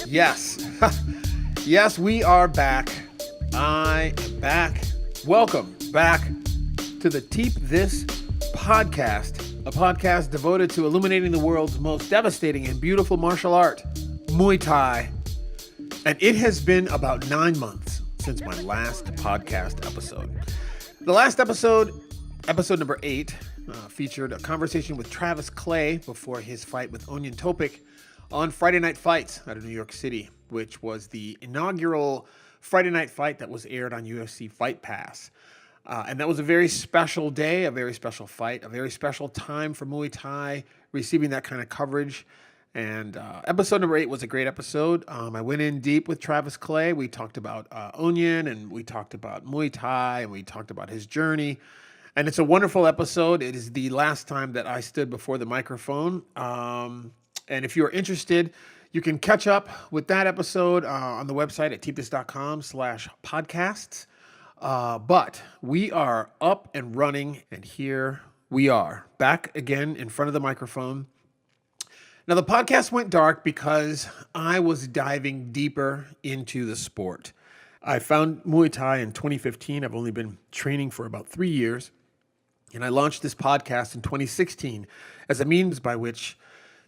Yes. Yes, we are back. I am back. Welcome back to the TEEP This podcast, a podcast devoted to illuminating the world's most devastating and beautiful martial art, Muay Thai. And it has been about 9 months since my last podcast episode. The last episode number 8, featured a conversation with Travis Clay before his fight with Onion Topic on Friday Night Fights out of New York City, which was the inaugural Friday night fight that was aired on UFC Fight Pass. And that was a very special day, a very special fight, a very special time for Muay Thai receiving that kind of coverage. And episode number 8 was a great episode. I went in deep with Travis Clay. We talked about Onion, and we talked about Muay Thai, and we talked about his journey. And it's a wonderful episode. It is the last time that I stood before the microphone. And if you're interested, you can catch up with that episode on the website at teepthis.com/podcasts. But we are up and running, and here we are, back again in front of the microphone. Now, the podcast went dark because I was diving deeper into the sport. I found Muay Thai in 2015. I've only been training for about 3 years. And I launched this podcast in 2016 as a means by which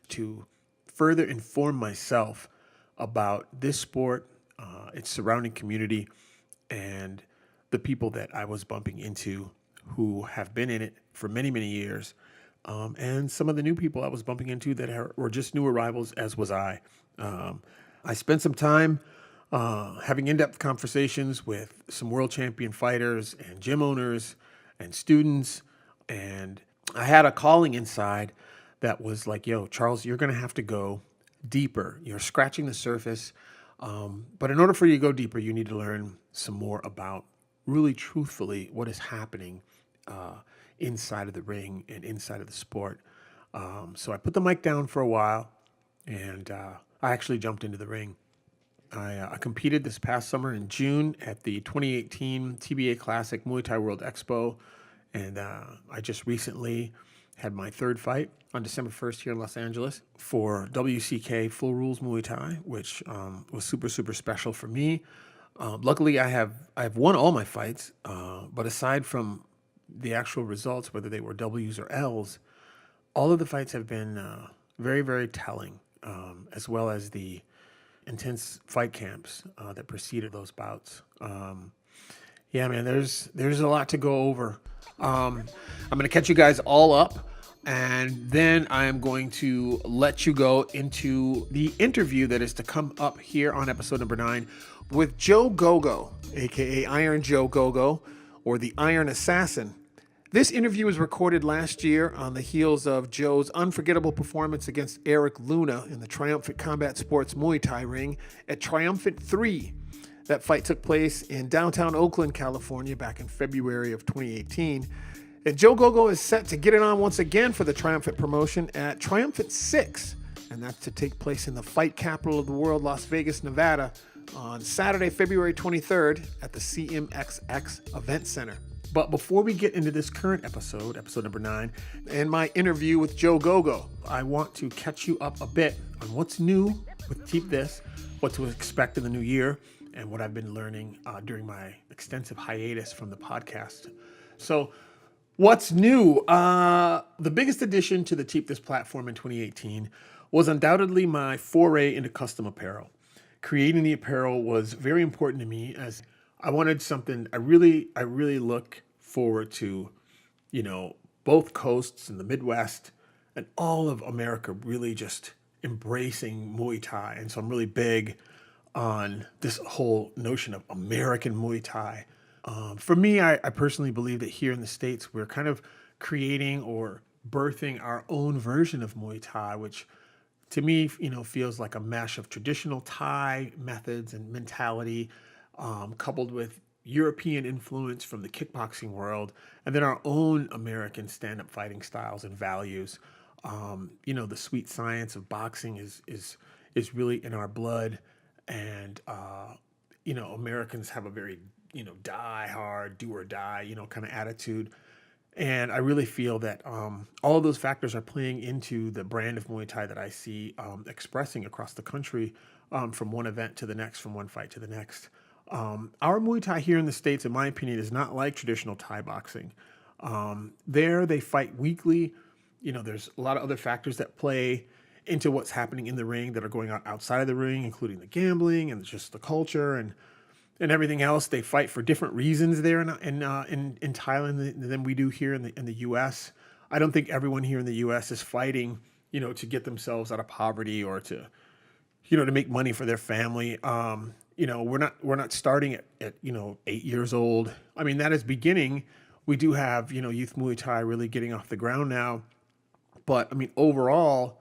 to further inform myself about this sport, its surrounding community, and the people that I was bumping into who have been in it for many, many years, and some of the new people I was bumping into that were just new arrivals, as was I. I spent some time having in-depth conversations with some world champion fighters and gym owners and students, and I had a calling inside that was like, yo, Charles, you're going to have to go deeper. You're scratching the surface. But in order for you to go deeper, you need to learn some more about really truthfully what is happening inside of the ring and inside of the sport. So I put the mic down for a while, and I actually jumped into the ring. I competed this past summer in June at the 2018 TBA Classic Muay Thai World Expo. And I just recently had my third fight on December 1st here in Los Angeles for WCK Full Rules Muay Thai, which was super, super special for me. Luckily, I've won all my fights, but aside from the actual results, whether they were W's or L's, all of the fights have been very, very telling, as well as the intense fight camps that preceded those bouts. Yeah, man, there's a lot to go over. I'm going to catch you guys all up, and then I am going to let you go into the interview that is to come up here on episode number 9 with Joe Gogo, aka Iron Joe Gogo, or the Iron Assassin. This interview was recorded last year on the heels of Joe's unforgettable performance against Eric Luna in the Triumphant Combat Sports Muay Thai ring at Triumphant 3. That fight took place in downtown Oakland, California, back in February of 2018. And Joe Gogo is set to get it on once again for the Triumphant promotion at Triumphant 6. And that's to take place in the fight capital of the world, Las Vegas, Nevada, on Saturday, February 23rd at the CMXX Event Center. But before we get into this current episode number 9, and my interview with Joe Gogo, I want to catch you up a bit on what's new with TEEP This, what to expect in the new year, and what I've been learning during my extensive hiatus from the podcast. So what's new? The biggest addition to the TEEP This platform in 2018 was undoubtedly my foray into custom apparel. Creating the apparel was very important to me, as I wanted something I really look forward to, both coasts and the Midwest and all of America really just embracing Muay Thai. And so I'm really big on this whole notion of American Muay Thai. For me, I personally believe that here in the States, we're kind of creating or birthing our own version of Muay Thai, which to me, feels like a mesh of traditional Thai methods and mentality, coupled with European influence from the kickboxing world, and then our own American stand-up fighting styles and values. The sweet science of boxing is really in our blood, and Americans have a very die hard, do or die, kind of attitude. And I really feel that all of those factors are playing into the brand of Muay Thai that I see expressing across the country, from one event to the next, from one fight to the next. Our Muay Thai here in the States, in my opinion, is not like traditional Thai boxing. There, they fight weekly. There's a lot of other factors that play into what's happening in the ring that are going on outside of the ring, including the gambling and just the culture and everything else. They fight for different reasons there in Thailand than we do here in the U.S. I don't think everyone here in the U.S. is fighting, to get themselves out of poverty or to make money for their family. We're not starting at 8 years old. I mean, that is beginning. We do have youth Muay Thai really getting off the ground now, but I mean overall,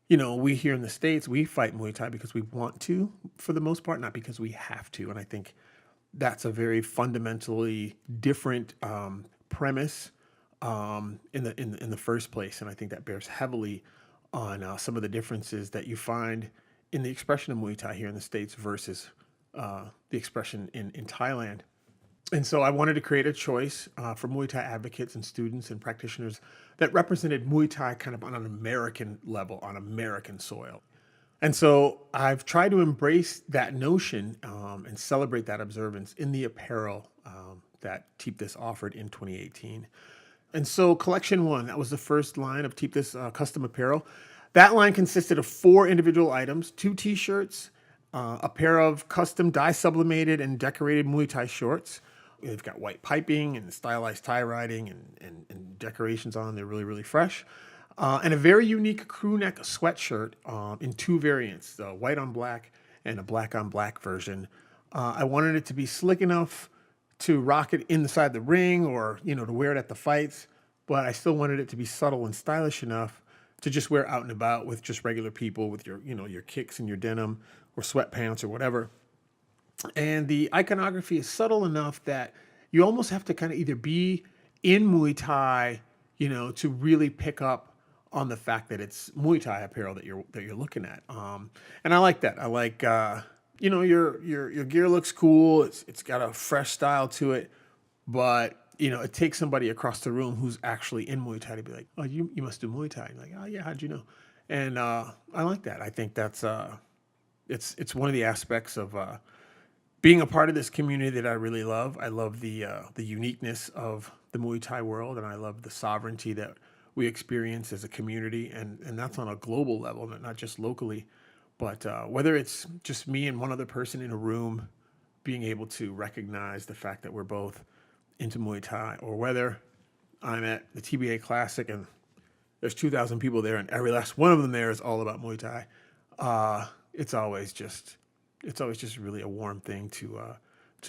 we here in the States, we fight Muay Thai because we want to, for the most part, not because we have to. And I think that's a very fundamentally different premise in the first place. And I think that bears heavily on some of the differences that you find in the expression of Muay Thai here in the States versus the expression in Thailand. And so I wanted to create a choice for Muay Thai advocates and students and practitioners that represented Muay Thai kind of on an American level, on American soil. And so I've tried to embrace that notion and celebrate that observance in the apparel that TEEP This offered in 2018. And so Collection 1, that was the first line of TEEP This custom apparel. That line consisted of 4 individual items, 2 t-shirts, a pair of custom dye sublimated and decorated Muay Thai shorts. They've got white piping and stylized tie riding and decorations on. They're really, really fresh. And a very unique crew neck sweatshirt in 2 variants, the white on black and a black on black version. I wanted it to be slick enough to rock it inside the ring or, to wear it at the fights, but I still wanted it to be subtle and stylish enough to just wear out and about with just regular people with your kicks and your denim or sweatpants or whatever. And the iconography is subtle enough that you almost have to kind of either be in Muay Thai, to really pick up on the fact that it's Muay Thai apparel that you're looking at. And I like that. I like, your gear looks cool. It's got a fresh style to it, but it takes somebody across the room who's actually in Muay Thai to be like, oh, you must do Muay Thai. And like, oh yeah, how'd you know? And I like that. I think that's it's one of the aspects of being a part of this community that I really love. I love the uniqueness of the Muay Thai world, and I love the sovereignty that we experience as a community, and that's on a global level, not just locally. But whether it's just me and one other person in a room being able to recognize the fact that we're both into Muay Thai, or whether I'm at the TBA Classic and there's 2,000 people there and every last one of them there is all about Muay Thai, it's always just really a warm thing to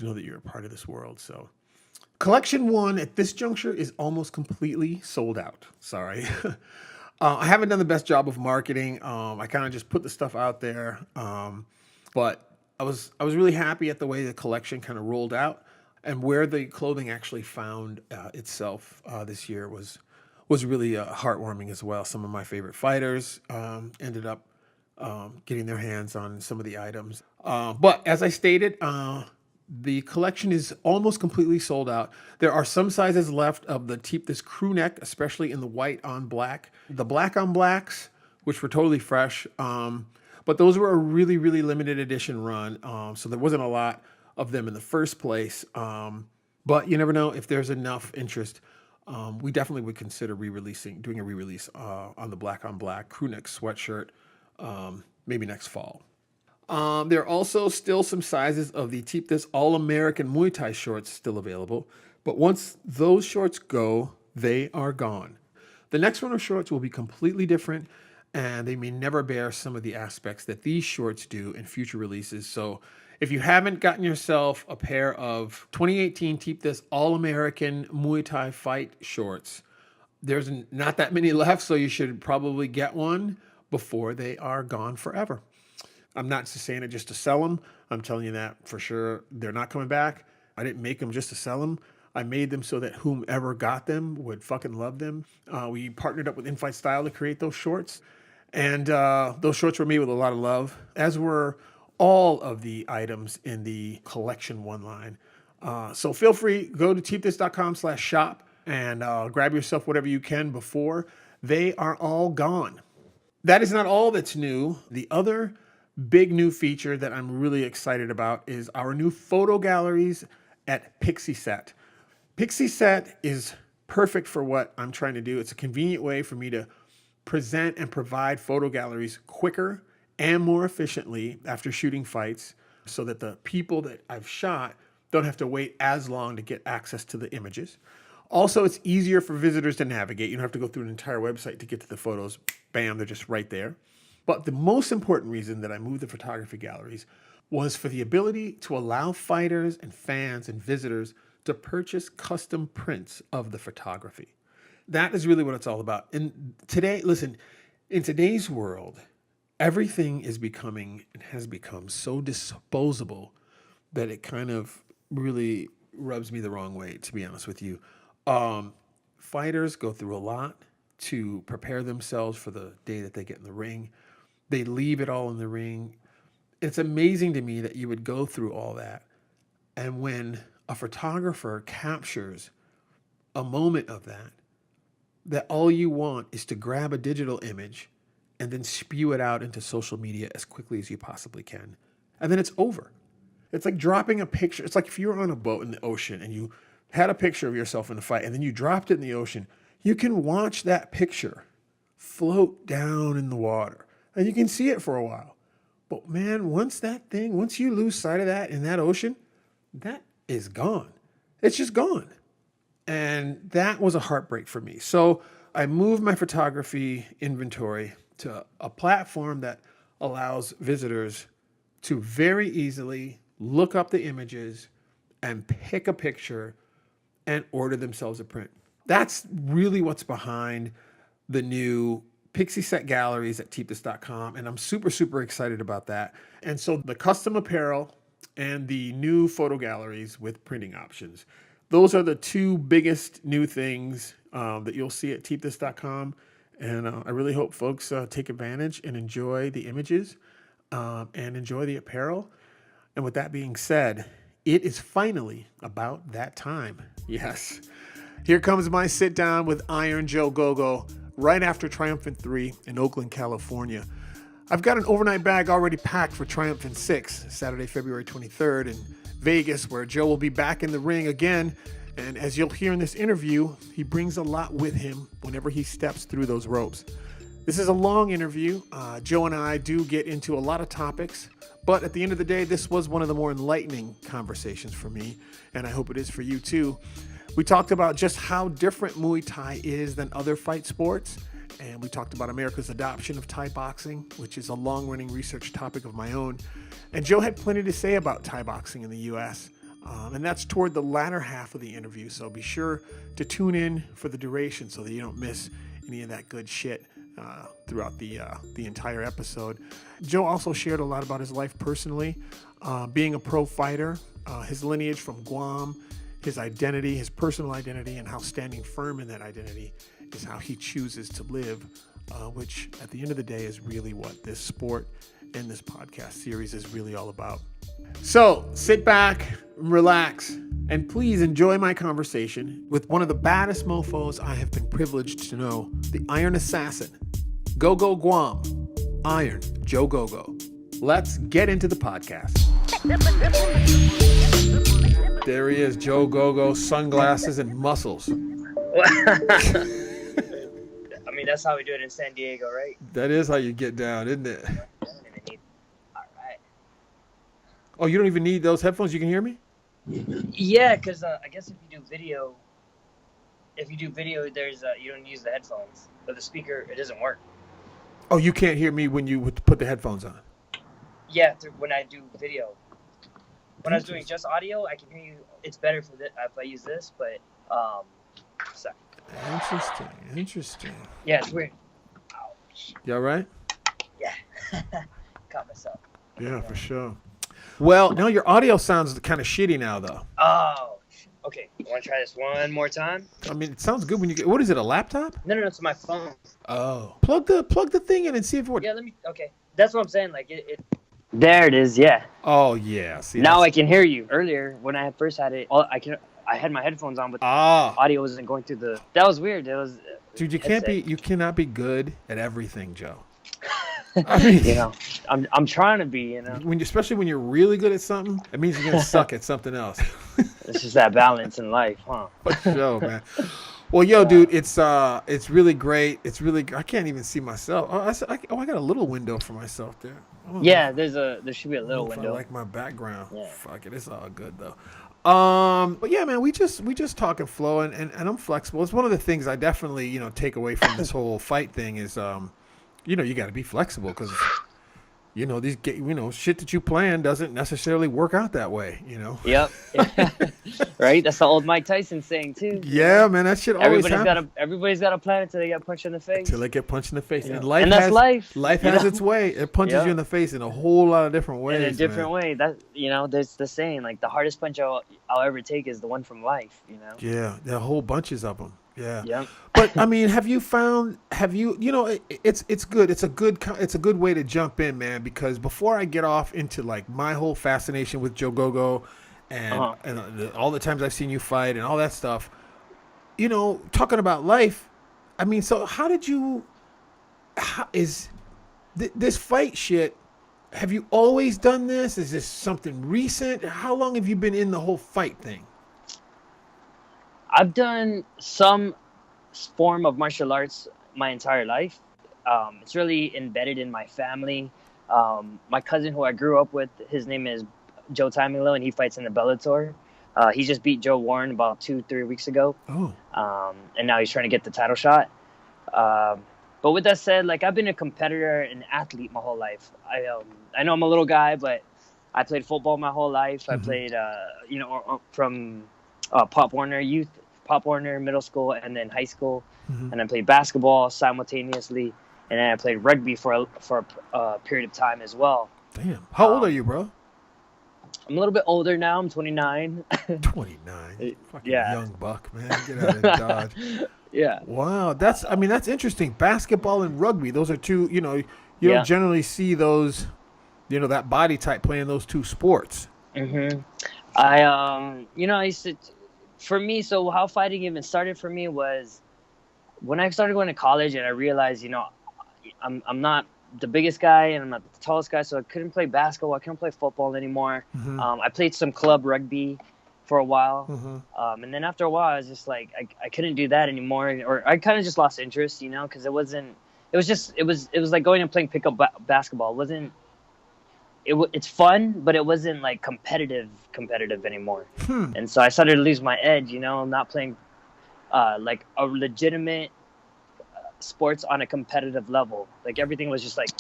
know that you're a part of this world. So Collection 1 at this juncture is almost completely sold out. Sorry. I haven't done the best job of marketing. I kind of just put the stuff out there. But I was really happy at the way the collection kind of rolled out, and where the clothing actually found itself this year was really heartwarming as well. Some of my favorite fighters ended up getting their hands on some of the items. But as I stated, the collection is almost completely sold out. There are some sizes left of the TEEP This crew neck, especially in the white on black. The black on blacks, which were totally fresh, but those were a really, really limited edition run. So there wasn't a lot of them in the first place. But you never know if there's enough interest. We definitely would consider doing a re-release on the black on black crew neck sweatshirt, maybe next fall. There are also still some sizes of the TEEP This All-American Muay Thai shorts still available, but once those shorts go, they are gone. The next run of shorts will be completely different, and they may never bear some of the aspects that these shorts do in future releases. So if you haven't gotten yourself a pair of 2018 TEEP This All-American Muay Thai fight shorts, there's not that many left, so you should probably get one before they are gone forever. I'm not just saying it just to sell them. I'm telling you that for sure they're not coming back. I didn't make them just to sell them. I made them so that whomever got them would fucking love them. We partnered up with Infight Style to create those shorts. And those shorts were made with a lot of love, as were all of the items in the Collection 1 line. So feel free, go to teepthis.com/shop. and grab yourself whatever you can before they are all gone. That is not all that's new. The other big new feature that I'm really excited about is our new photo galleries at PixieSet. PixieSet is perfect for what I'm trying to do. It's a convenient way for me to present and provide photo galleries quicker and more efficiently after shooting fights so that the people that I've shot don't have to wait as long to get access to the images. Also, it's easier for visitors to navigate. You don't have to go through an entire website to get to the photos. Bam, they're just right there. But the most important reason that I moved the photography galleries was for the ability to allow fighters and fans and visitors to purchase custom prints of the photography. That is really what it's all about. And today, listen, in today's world, everything is becoming and has become so disposable that it kind of really rubs me the wrong way, to be honest with you. Fighters go through a lot to prepare themselves for the day that they get in the ring. They leave it all in the ring. It's amazing to me that you would go through all that. And when a photographer captures a moment of that, that all you want is to grab a digital image and then spew it out into social media as quickly as you possibly can. And then it's over. It's like dropping a picture. It's like if you were on a boat in the ocean and you had a picture of yourself in the fight and then you dropped it in the ocean. You can watch that picture float down in the water and you can see it for a while. But man, once you lose sight of that in that ocean, that is gone. It's just gone. And that was a heartbreak for me. So I moved my photography inventory to a platform that allows visitors to very easily look up the images and pick a picture and order themselves a print. That's really what's behind the new PixieSet galleries at TEEP.com. And I'm super, super excited about that. And so the custom apparel and the new photo galleries with printing options. Those are the two biggest new things that you'll see at TEEP.com. And I really hope folks take advantage and enjoy the images and enjoy the apparel. And with that being said, it is finally about that time. Yes. Here comes my sit down with Iron Joe Gogo right after Triumphant 3 in Oakland, California. I've got an overnight bag already packed for Triumphant 6, Saturday, February 23rd in Vegas, where Joe will be back in the ring again. And as you'll hear in this interview, he brings a lot with him whenever he steps through those ropes. This is a long interview. Joe and I do get into a lot of topics, but at the end of the day, this was one of the more enlightening conversations for me, and I hope it is for you too. We talked about just how different Muay Thai is than other fight sports, and we talked about America's adoption of Thai boxing, which is a long-running research topic of my own. And Joe had plenty to say about Thai boxing in the U.S., and that's toward the latter half of the interview, so be sure to tune in for the duration so that you don't miss any of that good shit throughout the entire episode. Joe also shared a lot about his life personally, being a pro fighter, his lineage from Guam, his identity, his personal identity, and how standing firm in that identity is how he chooses to live, which at the end of the day is really what this sport and this podcast series is really all about. So sit back, relax, and please enjoy my conversation with one of the baddest mofos I have been privileged to know, the Iron Assassin, Gogo Guam, Iron Joe Gogo. Let's get into the podcast. There he is, Joe Gogo, sunglasses and muscles. I mean, that's how we do it in San Diego, right? That is how you get down, isn't it? All right. Oh, you don't even need those headphones? You can hear me? Yeah, because I guess if you do video, there's you don't use the headphones, but the speaker, it doesn't work. Oh, you can't hear me when you put the headphones on? Yeah, when I do video. When I was doing just audio, I can hear you. It's better for this if I use this, but sorry. Interesting. Yeah, it's weird. Ouch. You all right? Yeah. Caught myself. Yeah, for sure. Well, no, your audio sounds kind of shitty now, though. Oh, okay. You want to try this one more time? I mean, it sounds good when you get. What is it? A laptop? No, it's my phone. Oh, plug the thing in and see if it works. Yeah, okay. That's what I'm saying. Like it. There it is. Yeah. Oh yeah. See, now I can hear you. Earlier, when I first had it, I had my headphones on, but audio wasn't going through the. That was weird. It was. Dude, you cannot be good at everything, Joe. I mean, you know, I'm trying to be, you know. Especially when you're really good at something, it means you're gonna suck at something else. It's just that balance in life, huh? For sure, man. Well, yo, dude, it's really great. It's really. I can't even see myself. I got a little window for myself there. Yeah, there should be a little window. I like my background. Yeah. Fuck it, it's all good though. But yeah, man, we just talk and flow, and I'm flexible. It's one of the things I definitely take away from this whole fight thing is you got to be flexible because these shit that you plan doesn't necessarily work out that way. Yep. Right. That's the old Mike Tyson saying too. Yeah, man, that shit always happens. Everybody's got a plan until they get punched in the face. Until they get punched in the face, and that's life. Life has its way. It punches you in the face in a whole lot of different ways. In a different way. That there's the saying like the hardest punch I'll ever take is the one from life. Yeah, there are whole bunches of them. Yeah. Yep. But I mean, it's good. It's a good way to jump in, man, because before I get off into like my whole fascination with Joe Gogo and all the times I've seen you fight and all that stuff, talking about life, I mean, so this fight shit, have you always done this? Is this something recent? How long have you been in the whole fight thing? I've done some form of martial arts my entire life. It's really embedded in my family. My cousin who I grew up with, his name is Joe Tamilo, and he fights in the Bellator. He just beat Joe Warren about 2-3 weeks ago. Oh. And now he's trying to get the title shot. But with that said, like I've been a competitor and athlete my whole life. I know I'm a little guy, but I played football my whole life. I played, from Pop Warner middle school and then high school, and I played basketball simultaneously, and then I played rugby for a period of time as well. Damn, how old are you, bro? I'm a little bit older now. I'm 29. 29, fucking young buck, man. Get out of Dodge. Yeah. Wow, that's interesting. Basketball and rugby; those are two. You don't generally see those. That body type playing those two sports. I used to. For me, so how fighting even started for me was when I started going to college and I realized, I'm not the biggest guy and I'm not the tallest guy, so I couldn't play basketball. I couldn't play football anymore. I played some club rugby for a while. And then after a while, I was just like, I couldn't do that anymore. Or I kind of just lost interest, because it was like going and playing pickup basketball. It's fun, but it wasn't like competitive anymore. And so I started to lose my edge, not playing like a legitimate sports on a competitive level. Like everything was just like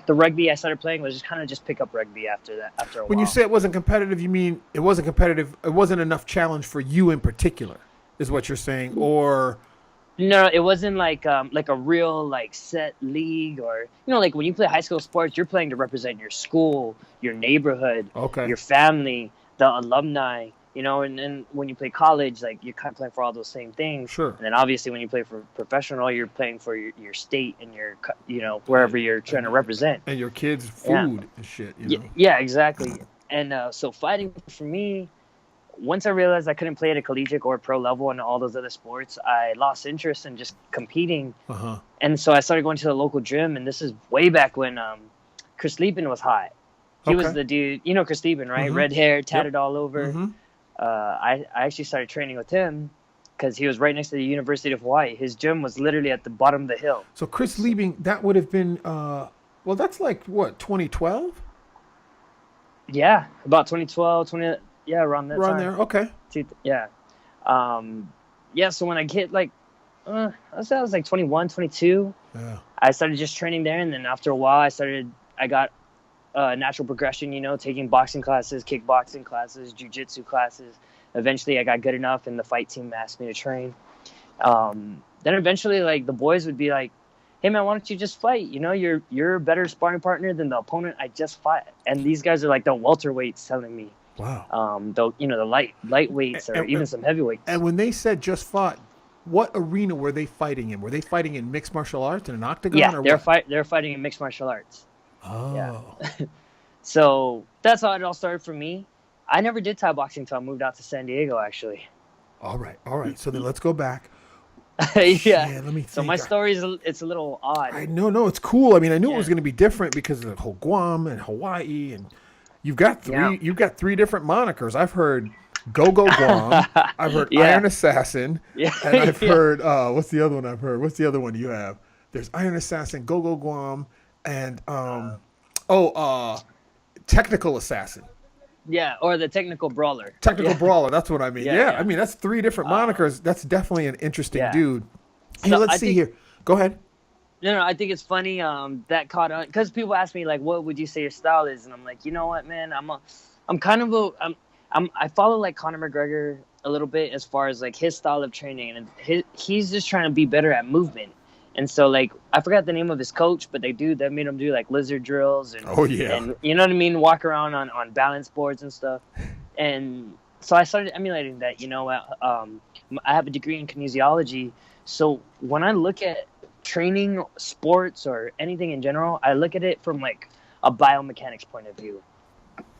the rugby I started playing was just kind of just pick up rugby after a while. When you say it wasn't competitive, you mean it wasn't competitive, it wasn't enough challenge for you in particular, is what you're saying? Or no, it wasn't like a real like set league or like when you play high school sports, you're playing to represent your school, your neighborhood, your family, the alumni, and then when you play college, like you're kind of playing for all those same things. Sure. And then obviously when you play for professional, you're playing for your state and your wherever you're trying to represent. And your kids' food and shit. Yeah, exactly. And so fighting for me, once I realized I couldn't play at a collegiate or pro level and all those other sports, I lost interest in just competing. And so I started going to the local gym, and this is way back when Chris Lieben was hot. He was the dude, Chris Lieben, right? Red hair, tatted all over. I actually started training with him because he was right next to the University of Hawaii. His gym was literally at the bottom of the hill. So Chris Lieben, that would have been, that's like, what, 2012? Yeah, about 2012, around that time. Around there, okay. Yeah. So when I hit I was like 21, 22. Yeah. I started just training there, and then after a while, I got natural progression, taking boxing classes, kickboxing classes, jiu-jitsu classes. Eventually, I got good enough, and the fight team asked me to train. Then eventually, like, the boys would be like, hey, man, why don't you just fight? You're a better sparring partner than the opponent I just fought. And these guys are like the welterweights telling me. Wow. The lightweights or even some heavyweights. And when they said just fought, what arena were they fighting in? Were they fighting in mixed martial arts in an octagon? Yeah, they're fighting in mixed martial arts. Oh. Yeah. So that's how it all started for me. I never did Thai boxing until I moved out to San Diego, actually. All right. So then let's go back. Yeah. Let me think. So my story it's a little odd. No, it's cool. I mean, I knew it was going to be different because of the whole Guam and Hawaii, and you've got three different monikers. I've heard Gogo Guam, I've heard Iron Assassin, and I've heard what's the other one I've heard? What's the other one you have? There's Iron Assassin, Gogo Guam, and Technical Assassin. Yeah, or the Technical Brawler. Brawler, that's what I mean. I mean, that's three different monikers. That's definitely an interesting dude. Hey, so let's see here. Go ahead. No, I think it's funny that caught on because people ask me like, what would you say your style is? And I'm like, you know what, man, I follow like Conor McGregor a little bit as far as like his style of training, and he's just trying to be better at movement. And so, like, I forgot the name of his coach, but they made him do, like, lizard drills. And, and you know what I mean? Walk around on balance boards and stuff. And so I started emulating that, you know. I have a degree in kinesiology. So when I look at training, sports, or anything in general, I look at it from, like, a biomechanics point of view.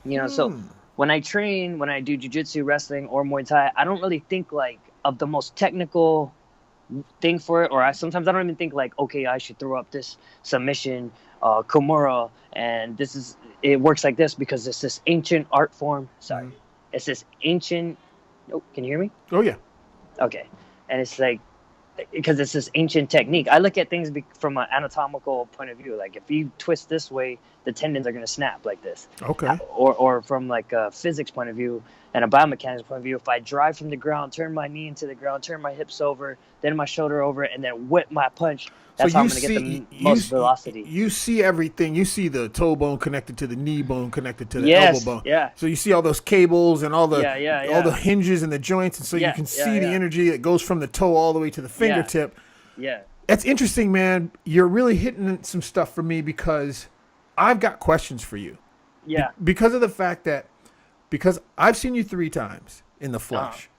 You know, so when I train, when I do jiu-jitsu, wrestling, or Muay Thai, I don't really think, like, of the most technical thing for it, or sometimes I don't even think like, okay, I should throw up this submission Kimura, and it works like this because it's this ancient art form. Sorry, it's this ancient. Oh, can you hear me? Oh yeah. Okay, and it's like because it's this ancient technique. I look at things from an anatomical point of view. Like if you twist this way, the tendons are going to snap like this. Okay. Or from like a physics point of view and a biomechanics point of view, if I drive from the ground, turn my knee into the ground, turn my hips over, then my shoulder over, and then whip my punch, that's how I'm going to get the most velocity. You see everything. You see the toe bone connected to the knee bone connected to the elbow bone. Yeah. So you see all those cables and all the all the hinges and the joints, and so you can see the energy that goes from the toe all the way to the fingertip. Yeah. That's interesting, man. You're really hitting some stuff for me because I've got questions for you. Yeah. Because of the fact that I've seen you 3 times in the flesh.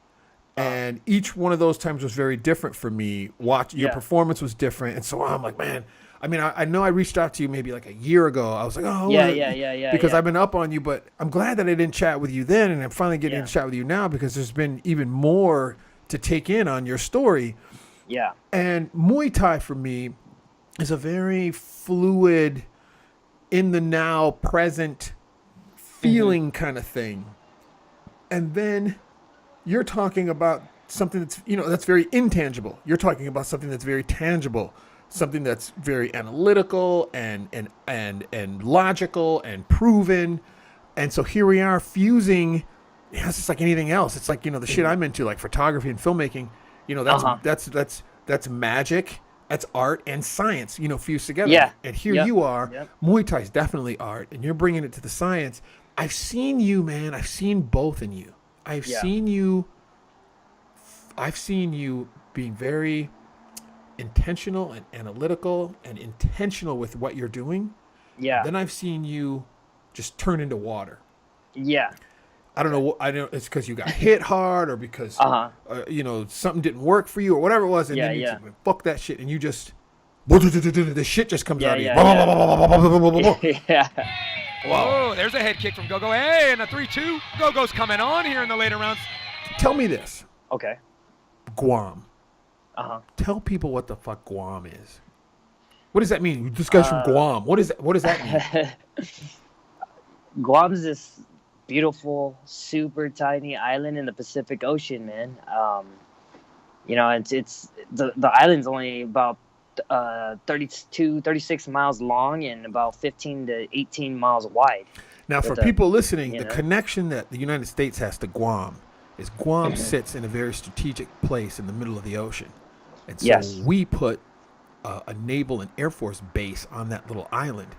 And each one of those times was very different for me. Your performance was different. And so I'm like, man, I mean, I know I reached out to you maybe like a year ago. I was like, because I've been up on you, but I'm glad that I didn't chat with you then. And I'm finally getting to chat with you now because there's been even more to take in on your story. Yeah. And Muay Thai for me is a very fluid, in the now, present feeling kind of thing. And then you're talking about something that's, that's very intangible. You're talking about something that's very tangible, something that's very analytical and logical and proven. And so here we are fusing. It's just like anything else. It's like, the shit I'm into, like photography and filmmaking, that's magic, that's art and science, fused together. Yeah. And here you are. Yep. Muay Thai is definitely art, and you're bringing it to the science. I've seen you, man. I've seen both in you. I've seen you being very intentional and analytical and intentional with what you're doing. Yeah. Then I've seen you just turn into water. Yeah. I don't know. I don't. It's because you got hit hard, or because something didn't work for you, or whatever it was, and then you just, fuck that shit, and you just the shit just comes out of you. Yeah. Whoa, there's a head kick from Gogo. Hey, and a 3-2. Gogo's coming on here in the later rounds. Tell me this. Okay. Guam. Tell people what the fuck Guam is. What does that mean? This guy's from Guam. What does that mean? Guam's this beautiful, super tiny island in the Pacific Ocean, man. It's the island's only about 36 miles long and about 15 to 18 miles wide. Now, for people listening, the connection that the United States has to Guam is Guam sits in a very strategic place in the middle of the ocean. And so we put a naval and air force base on that little island.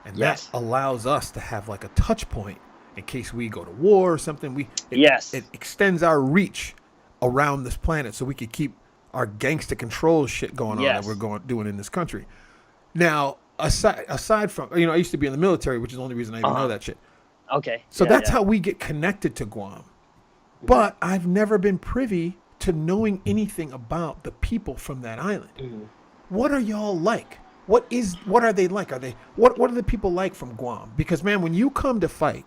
And that allows us to have like a touch point in case we go to war or something. It extends our reach around this planet so we could keep our gangster control shit going on that we're doing in this country. Now, aside from, I used to be in the military, which is the only reason I even know that shit. Okay. So that's how we get connected to Guam. But I've never been privy to knowing anything about the people from that island. What are y'all like? What are they like? What are the people like from Guam? Because, man, when you come to fight,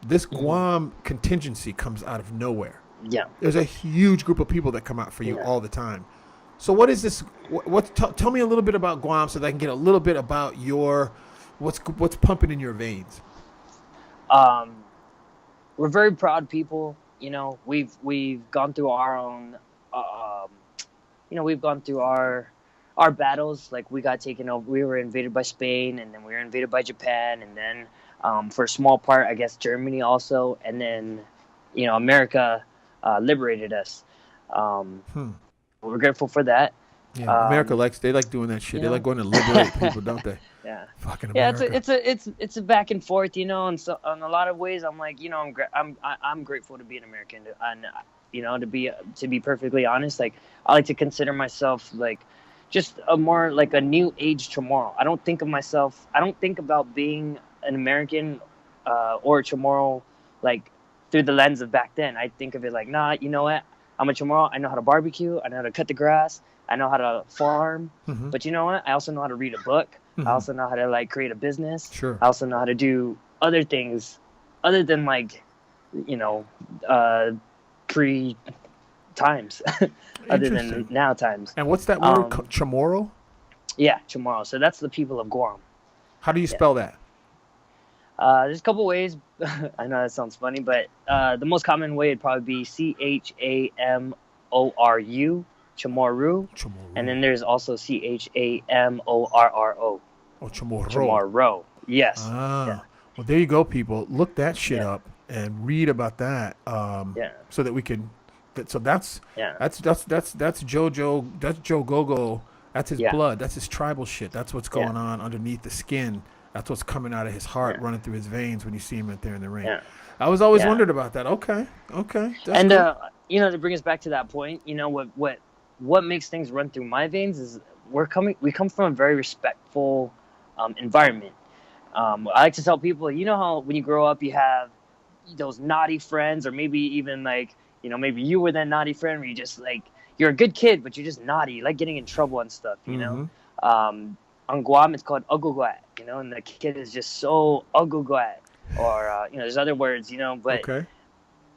this Guam contingency comes out of nowhere. Yeah. There's a huge group of people that come out for you all the time. So what is this? Tell me a little bit about Guam so that I can get a little bit about what's pumping in your veins. We're very proud people. We've gone through our own. We've gone through our battles. Like, we got taken over. We were invaded by Spain, and then we were invaded by Japan, and then for a small part, I guess, Germany also, and then America liberated us. We're grateful for that. Yeah, America they like doing that shit. They like going to liberate people, don't they? Yeah. Fucking America. Yeah, it's a back and forth, and so in a lot of ways, I'm like, I'm grateful to be an American, and to be perfectly honest, like, I like to consider myself like just a more like a new age Chamorro. I don't think about being an American or a Chamorro like through the lens of back then. I think of it like, nah, you know what? I'm a Chamorro. I know how to barbecue. I know how to cut the grass. I know how to farm. But you know what? I also know how to read a book. I also know how to like create a business. Sure. I also know how to do other things other than like, pre times, other than now times. And what's that word? Chamorro? Yeah, Chamorro. So that's the people of Guam. How do you spell that? There's a couple ways. I know that sounds funny, but the most common way would probably be Chamoru, Chamorro. And then there's also Chamorro. Oh, Chamorro. Chamorro. Yes. Well, there you go, people. Look that shit up and read about that. So that we can. So that's Jojo. That's Joe Gogo. That's his blood. That's his tribal shit. That's what's going on underneath the skin. That's what's coming out of his heart, running through his veins when you see him out there in the ring. Yeah. I was always wondered about that. Okay. That's and cool. To bring us back to that point, what makes things run through my veins is we come from a very respectful environment. I like to tell people, how when you grow up you have those naughty friends, or maybe even like, maybe you were that naughty friend where you just like, you're a good kid, but you're just naughty. You like getting in trouble and stuff, know? On Guam, it's called aguguat, and the kid is just so aguguat. Or, there's other words, but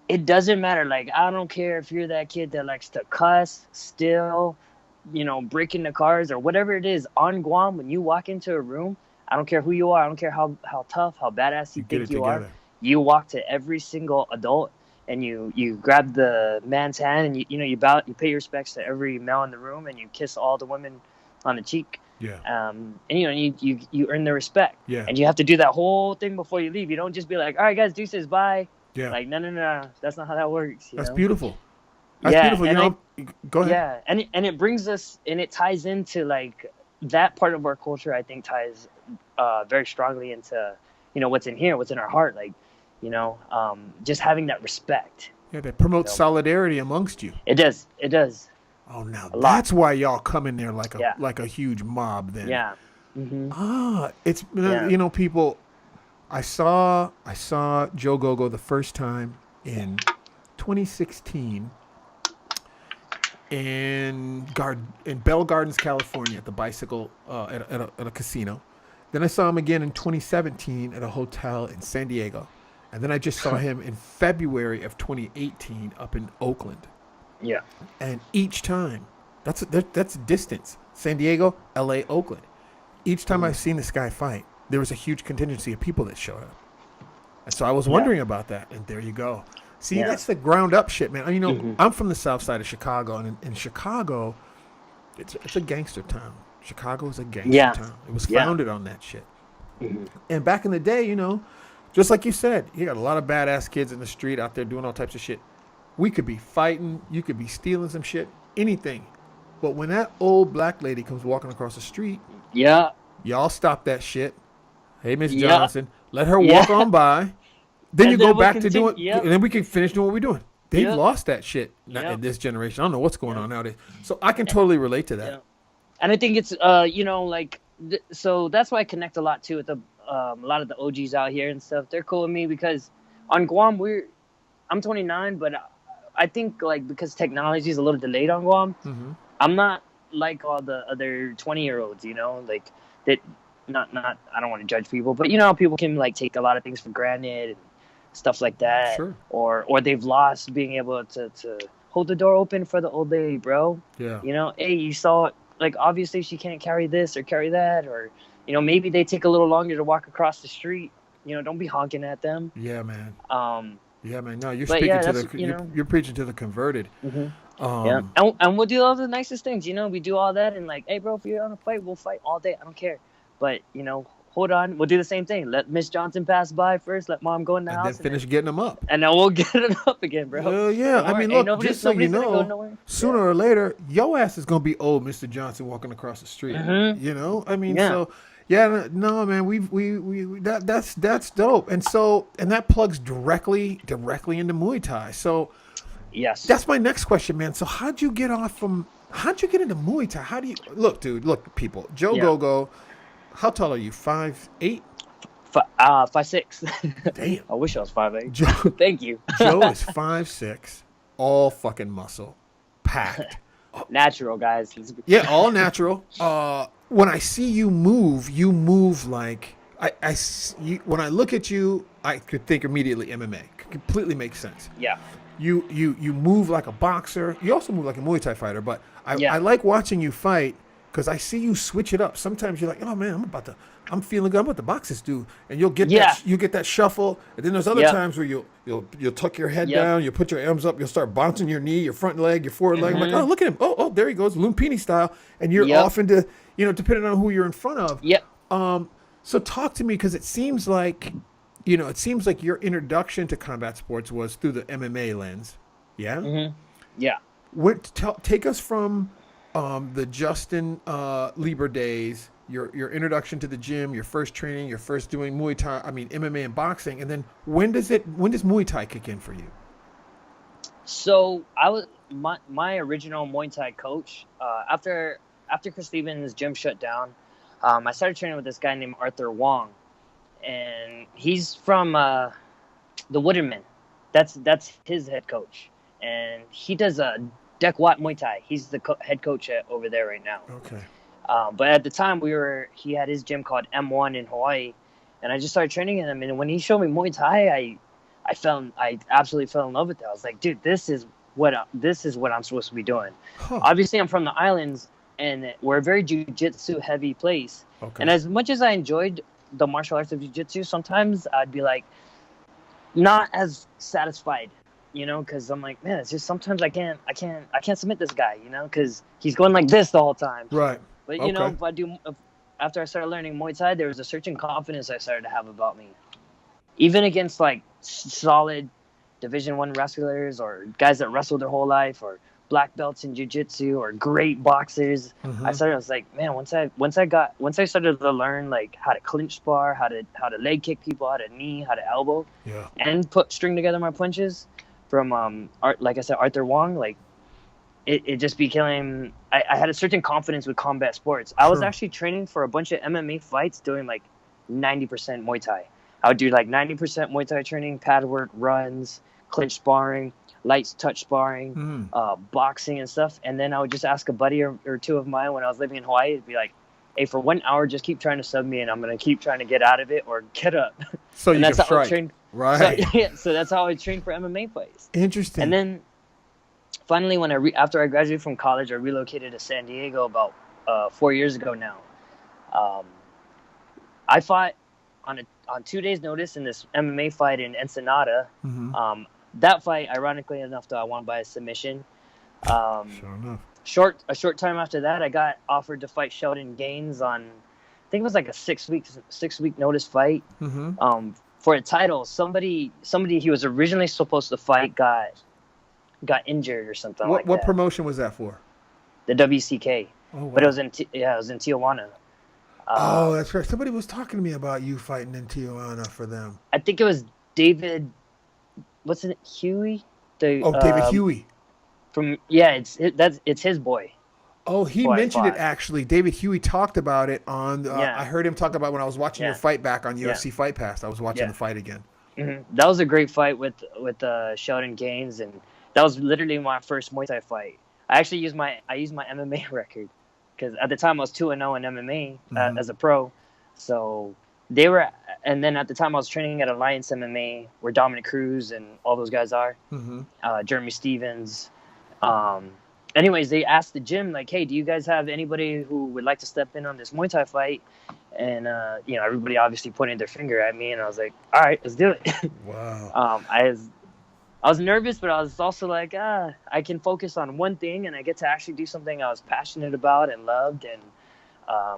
it doesn't matter. Like, I don't care if you're that kid that likes to cuss, steal, break into cars or whatever it is. On Guam, when you walk into a room, I don't care who you are. I don't care how tough, how badass you think you are. You walk to every single adult and you grab the man's hand and you bow, you pay your respects to every male in the room, and you kiss all the women on the cheek. Yeah. And you earn their respect. Yeah. And you have to do that whole thing before you leave. You don't just be like, all right, guys, deuces, bye. Yeah. Like, no. That's not how that works. That's beautiful. That's beautiful. Go ahead. Yeah. And it brings us, and it ties into like that part of our culture. I think ties very strongly into what's in here, what's in our heart. Like, just having that respect. Yeah, that promotes solidarity amongst you. It does. Oh, now that's why y'all come in there like a huge mob then. Yeah. It's people. I saw Joe Gogo the first time in 2016 in Bell Gardens, California, at the bicycle at a casino. Then I saw him again in 2017 at a hotel in San Diego, and then I just saw him in February of 2018 up in Oakland. Yeah. And each time, that's distance. San Diego, LA, Oakland. Each time I've seen this guy fight, there was a huge contingency of people that showed up. And so I was wondering about that, and there you go. See, that's the ground up shit, man. I'm from the south side of Chicago, and in Chicago, it's a gangster town. Chicago is a gangster town. It was founded on that shit. And back in the day, just like you said, you got a lot of badass kids in the street out there doing all types of shit. We could be fighting, you could be stealing some shit, anything. But when that old black lady comes walking across the street, y'all stop that shit. Hey, Miss Johnson, let her walk on by. Then you go back to doing, and then we can finish doing what we're doing. They've lost that shit in this generation. I don't know what's going on nowadays. So I can totally relate to that. Yeah. And I think it's, so that's why I connect a lot too with a lot of the OGs out here and stuff. They're cool with me because on Guam, I'm 29, but I think like because technology is a little delayed on Guam, I'm not like all the other 20-year-olds, like that. Not. I don't want to judge people, but how people can like take a lot of things for granted. And stuff like that. Sure. Or they've lost being able to hold the door open for the old lady, bro. Yeah. You know, hey, you saw, like, obviously she can't carry this or carry that, or, you know, maybe they take a little longer to walk across the street. You know, don't be honking at them. Yeah, man. Yeah, man. No, you're But speaking yeah, to that's, the you know. you're preaching to the converted. Yeah, and we'll do all the nicest things, you know. We do all that, and like, hey, bro, if you're on a fight, we'll fight all day. I don't care. But, you know, hold on, we'll do the same thing. Let Miss Johnson pass by first. Let mom go in the And house, then finish getting them up. and then we'll get it up again, bro. Well, yeah. I mean, look, just so you know, sooner or later, your ass is gonna be old, Mr. Johnson, walking across the street. You know, I mean, so. Yeah, no, man, we that's dope, and that plugs directly into Muay Thai. So, yes, that's my next question, man. So, how'd you get into Muay Thai? How do you look, people? Joe Gogo, how tall are you? 5'8"? 5'6". Damn, I wish I was 5'8". Joe, Thank you. Joe is 5'6", all fucking muscle, packed. Natural, guys. Yeah, all natural. When I see you move like when I look at you, I could think immediately MMA. Completely makes sense. Yeah. You move like a boxer. You also move like a Muay Thai fighter. But I like watching you fight because I see you switch it up. Sometimes you're like, oh man, I'm feeling good. I'm about to box this dude, and you'll get that shuffle. And then there's other times where you'll tuck your head down, you'll put your arms up, you'll start bouncing your knee, your front leg, your forward leg. I'm like, oh, look at him. Oh, there he goes, Lumpini style. And you're off into, you know, depending on who you're in front of. Yep. So talk to me, because it seems like your introduction to combat sports was through the MMA lens. Yeah. Mm-hmm. Yeah. Take us from the Justin Lieber days, your introduction to the gym, your first training, your first doing MMA and boxing, and then when does Muay Thai kick in for you? So I was my original Muay Thai coach. After Chris Stevens' gym shut down, I started training with this guy named Arthur Wong, and he's from the Wooderman. That's his head coach, and he does Dek Wat Muay Thai. He's the head coach over there right now. Okay. But at the time he had his gym called M1 in Hawaii, and I just started training him. And when he showed me Muay Thai, I absolutely fell in love with it. I was like, dude, this is what I'm supposed to be doing. Huh. Obviously, I'm from the islands, and we're a very jiu-jitsu heavy place. Okay. And as much as I enjoyed the martial arts of jiu-jitsu, sometimes I'd be like, not as satisfied, you know, because I'm like, man, it's just sometimes I can't submit this guy, you know, because he's going like this the whole time. Right. But you know, after I started learning Muay Thai, there was a certain confidence I started to have about me, even against like solid Division I wrestlers or guys that wrestled their whole life, or black belts in jiu-jitsu, or great boxers. Mm-hmm. I was like, man, once I started to learn like how to clinch spar, how to leg kick people, how to knee, how to elbow, and string together my punches from like I said, Arthur Wong, like it just became, I had a certain confidence with combat sports. I was actually training for a bunch of MMA fights doing like 90% Muay Thai. I would do like 90% Muay Thai training, pad work, runs, clinch sparring, light touch sparring, boxing and stuff. And then I would just ask a buddy or two of mine when I was living in Hawaii, it'd be like, hey, for 1 hour, just keep trying to sub me, and I'm going to keep trying to get out of it or get up. So and you that's can how strike. I trained. Right. So that's how I trained for MMA fights. Interesting. And then finally, when after I graduated from college, I relocated to San Diego about 4 years ago now. I fought on 2 days' notice in this MMA fight in Ensenada. Mm-hmm. That fight, ironically enough, though, I won by a submission. Sure enough. A short time after that, I got offered to fight Sheldon Gaines on, I think it was like a 6 week notice fight. Mm-hmm. For a title. Somebody he was originally supposed to fight got injured or something like that. What promotion was that for? The WCK. Oh, wow. But it was in Tijuana. Oh, that's right. Somebody was talking to me about you fighting in Tijuana for them. I think it was David. What's it? Huey. David Huey. It's his boy. Oh, he mentioned it actually. David Huey talked about it on. I heard him talk about when I was watching your fight back on UFC Fight Pass. I was watching the fight again. Mm-hmm. That was a great fight with Sheldon Gaines, and that was literally my first Muay Thai fight. I actually used my MMA record because at the time I was 2-0 in MMA as a pro. So they were and then at the time I was training at Alliance MMA, where Dominic Cruz and all those guys are, Jeremy Stevens. Anyways, they asked the gym, like, hey, do you guys have anybody who would like to step in on this Muay Thai fight? And, everybody obviously pointed their finger at me, and I was like, all right, let's do it. Wow. I was nervous, but I was also like, I can focus on one thing, and I get to actually do something I was passionate about and loved, and I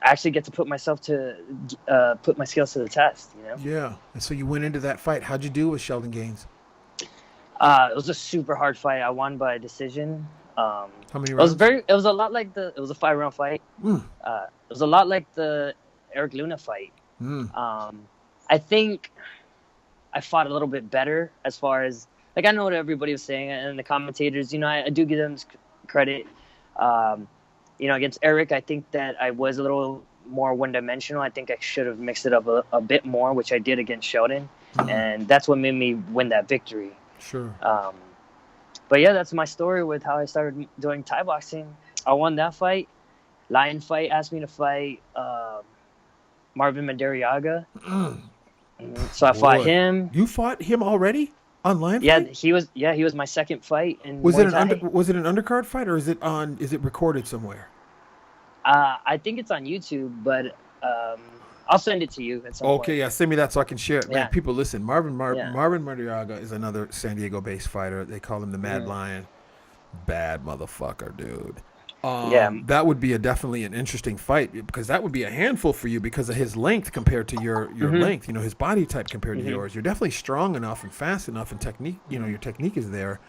actually get to put my skills to the test, Yeah. And so you went into that fight. How'd you do with Sheldon Gaines? It was a super hard fight. I won by decision. How many rounds? It was a lot like it was a 5-round fight. It was a lot like the Eric Luna fight. I think I fought a little bit better as far as, like, I know what everybody was saying, and the commentators, I do give them credit. Against Eric, I think that I was a little more one-dimensional. I think I should have mixed it up a bit more, which I did against Sheldon, and that's what made me win that victory. Sure. But yeah, that's my story with how I started doing Thai boxing. I won that fight. Lion Fight asked me to fight Marvin Madariaga. So I fought him. You fought him already on Lion Yeah, Fight? he was my second fight in Was Muay Thai. was it an undercard fight, or is it recorded somewhere? I think it's on YouTube, but I'll send it to you at some point. Okay, yeah, send me that so I can share it. Man, Yeah. people, listen. Marvin Madariaga is another San Diego-based fighter. They call him the Mad Lion. Bad motherfucker, dude. That would be definitely an interesting fight, because that would be a handful for you because of his length compared to your length. His body type compared to yours. You're definitely strong enough and fast enough, and technique. Your technique is there.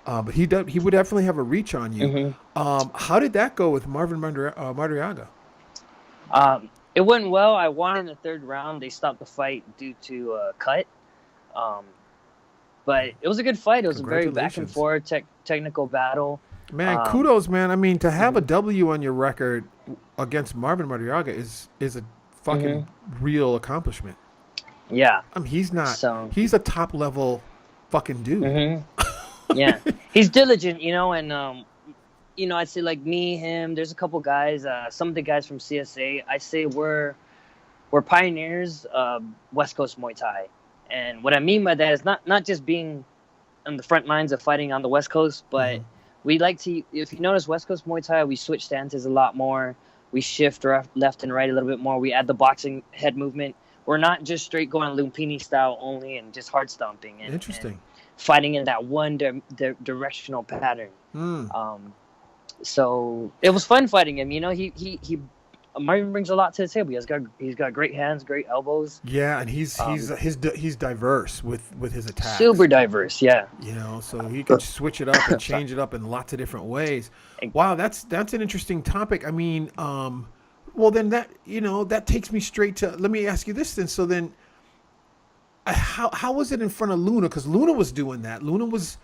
But he would definitely have a reach on you. How did that go with Marvin Madariaga? It went well. I won in the 3rd round. They stopped the fight due to a cut. But it was a good fight. It was a very back and forth technical battle. Man, kudos, man. I mean, to have a W on your record against Marvin Madariaga is a fucking real accomplishment. Yeah. I mean, he's a top level fucking dude. Yeah. He's diligent, and I'd say, like, me, him, there's a couple guys, some of the guys from CSA, I say we're pioneers of West Coast Muay Thai. And what I mean by that is not just being on the front lines of fighting on the West Coast, but we like to, if you notice, West Coast Muay Thai, we switch stances a lot more. We shift left and right a little bit more. We add the boxing head movement. We're not just straight going Lumpini style only and just hard stomping. Interesting. And fighting in that one directional pattern. So it was fun fighting him. Marvin brings a lot to the table. He's got great hands, great elbows. Yeah, and he's diverse with his attacks. Super diverse, yeah. So he can switch it up and change it up in lots of different ways. Wow, that's an interesting topic. I mean, well then that takes me straight to, let me ask you this then. So then, how was it in front of Luna? Because Luna was doing that. Luna was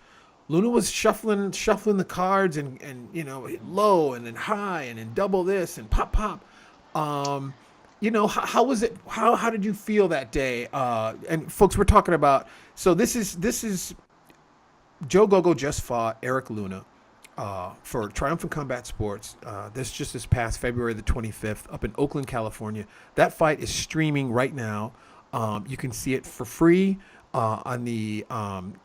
shuffling the cards and low and then high and then double this and pop. How was it? How did you feel that day? And folks, we're talking about. So this is Joe Gogo just fought Eric Luna for Triumphant Combat Sports. This past February the 25th up in Oakland, California. That fight is streaming right now. You can see it for free on the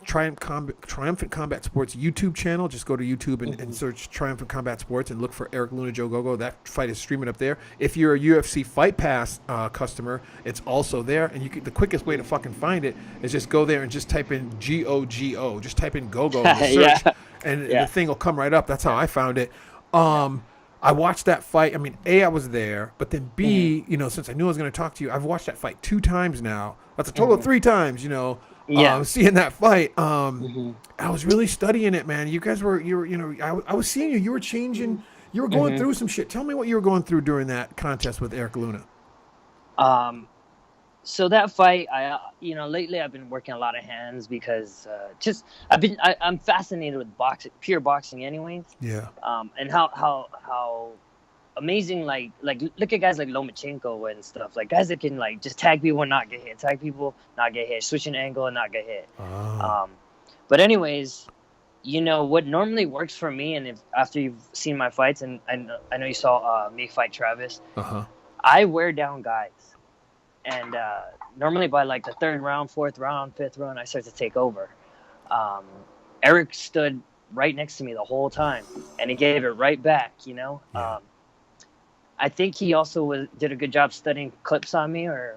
Triumphant Combat Sports YouTube channel. Just go to YouTube and search Triumphant Combat Sports and look for Eric Luna, Joe Gogo. That fight is streaming up there. If you're a UFC Fight Pass customer, it's also there. And the quickest way to fucking find it is just go there and just type in GOGO. Just type in Gogo in the search, and the thing will come right up. That's how I found it. I watched that fight. I mean, A, I was there, but then B, since I knew I was going to talk to you, I've watched that fight 2 times now. That's a total of 3 times, seeing that fight. I was really studying it, man. You guys I was seeing you. You were changing. You were going through some shit. Tell me what you were going through during that contest with Eric Luna. So that fight, lately I've been working a lot of hands because I'm fascinated with pure boxing anyways. Yeah. And how amazing, like look at guys like Lomachenko and stuff, like guys that can like just tag people and not get hit, tag people, not get hit, switch an angle and not get hit. But anyways, what normally works for me, and after you've seen my fights, and I know you saw me fight Travis, I wear down guys. and normally by like the third round, fourth round, fifth round, I start to take over. Eric stood right next to me the whole time, and he gave it right back. Yeah. I think he also did a good job studying clips on me, or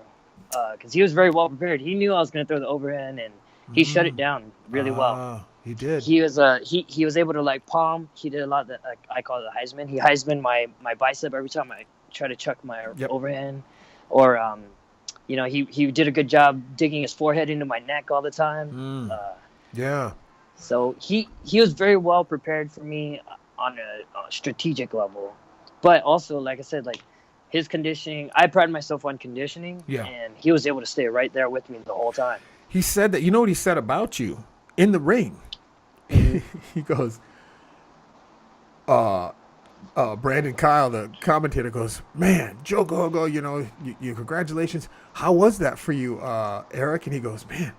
because he was very well prepared. He knew I was going to throw the overhand, and he shut it down really well. He did. He was he was able to like palm. He did a lot that I call it a Heisman. He Heisman my bicep every time I try to chuck my overhand, or he did a good job digging his forehead into my neck all the time. Yeah. So he was very well prepared for me on a strategic level, but also, like I said, like his conditioning. I pride myself on conditioning, and he was able to stay right there with me the whole time. He said that. You know what he said about you in the ring? He goes, Brandon Kyle, the commentator, goes, man, Joe Gogo, you congratulations. How was that for you, Eric? And he goes, man,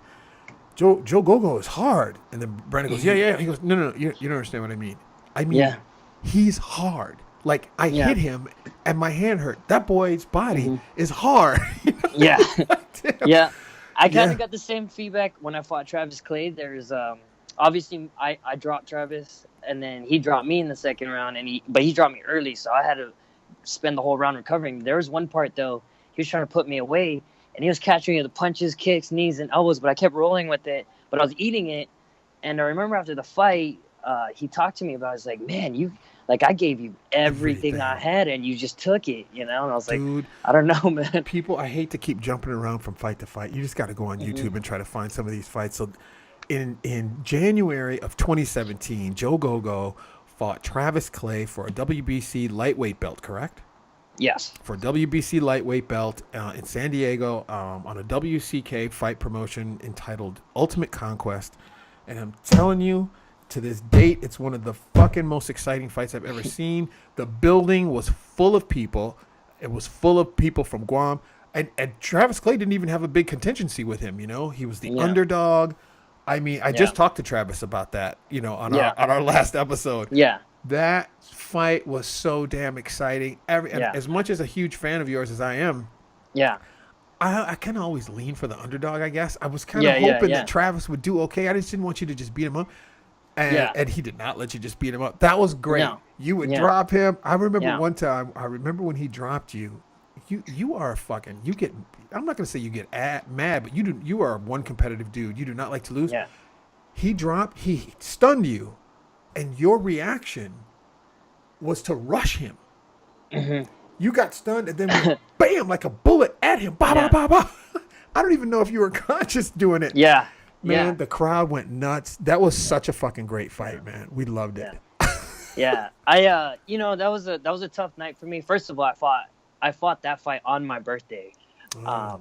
Joe Gogo is hard. And then Brandon goes, yeah. He goes, no, you don't understand what I mean. I mean, he's hard. Like, I hit him and my hand hurt. That boy's body is hard. Yeah. Yeah. I kind of got the same feedback when I fought Travis Clay. There's obviously I dropped Travis, and then he dropped me in the second round, but he dropped me early, so I had to spend the whole round recovering. There was one part though, he was trying to put me away, and he was catching the punches, kicks, knees, and elbows, but I kept rolling with it, but I was eating it. And I remember after the fight, he talked to me about it. I was like, man, I gave you everything I had, and you just took it, And I was like, dude, I don't know, man. People, I hate to keep jumping around from fight to fight. You just got to go on YouTube and try to find some of these fights. So in January of 2017, Joe Gogo fought Travis Clay for a WBC lightweight belt, correct? Yes. For a WBC lightweight belt in San Diego on a WCK fight promotion entitled Ultimate Conquest. And I'm telling you, to this date, it's one of the fucking most exciting fights I've ever seen. The building was full of people. It was full of people from Guam. And Travis Clay didn't even have a big contingency with him, He was the underdog. I mean, I just talked to Travis about that, on our last episode. Yeah. That fight was so damn exciting. As much as a huge fan of yours as I am, I kind of always lean for the underdog, I guess. I was kind of hoping that Travis would do okay. I just didn't want you to just beat him up. And he did not let you just beat him up. That was great. No. You would drop him. I remember one time, when he dropped you, you are a fucking, I'm not going to say you get mad, but you are one competitive dude. You do not like to lose. Yeah. He stunned you, and your reaction was to rush him. Mm-hmm. You got stunned and then went bam, like a bullet at him. Bah, bah, bah, bah. I don't even know if you were conscious doing it. Yeah. Man, the crowd went nuts. That was such a fucking great fight, man. We loved it. Yeah. I that was a tough night for me. First of all, I fought that fight on my birthday. Wow.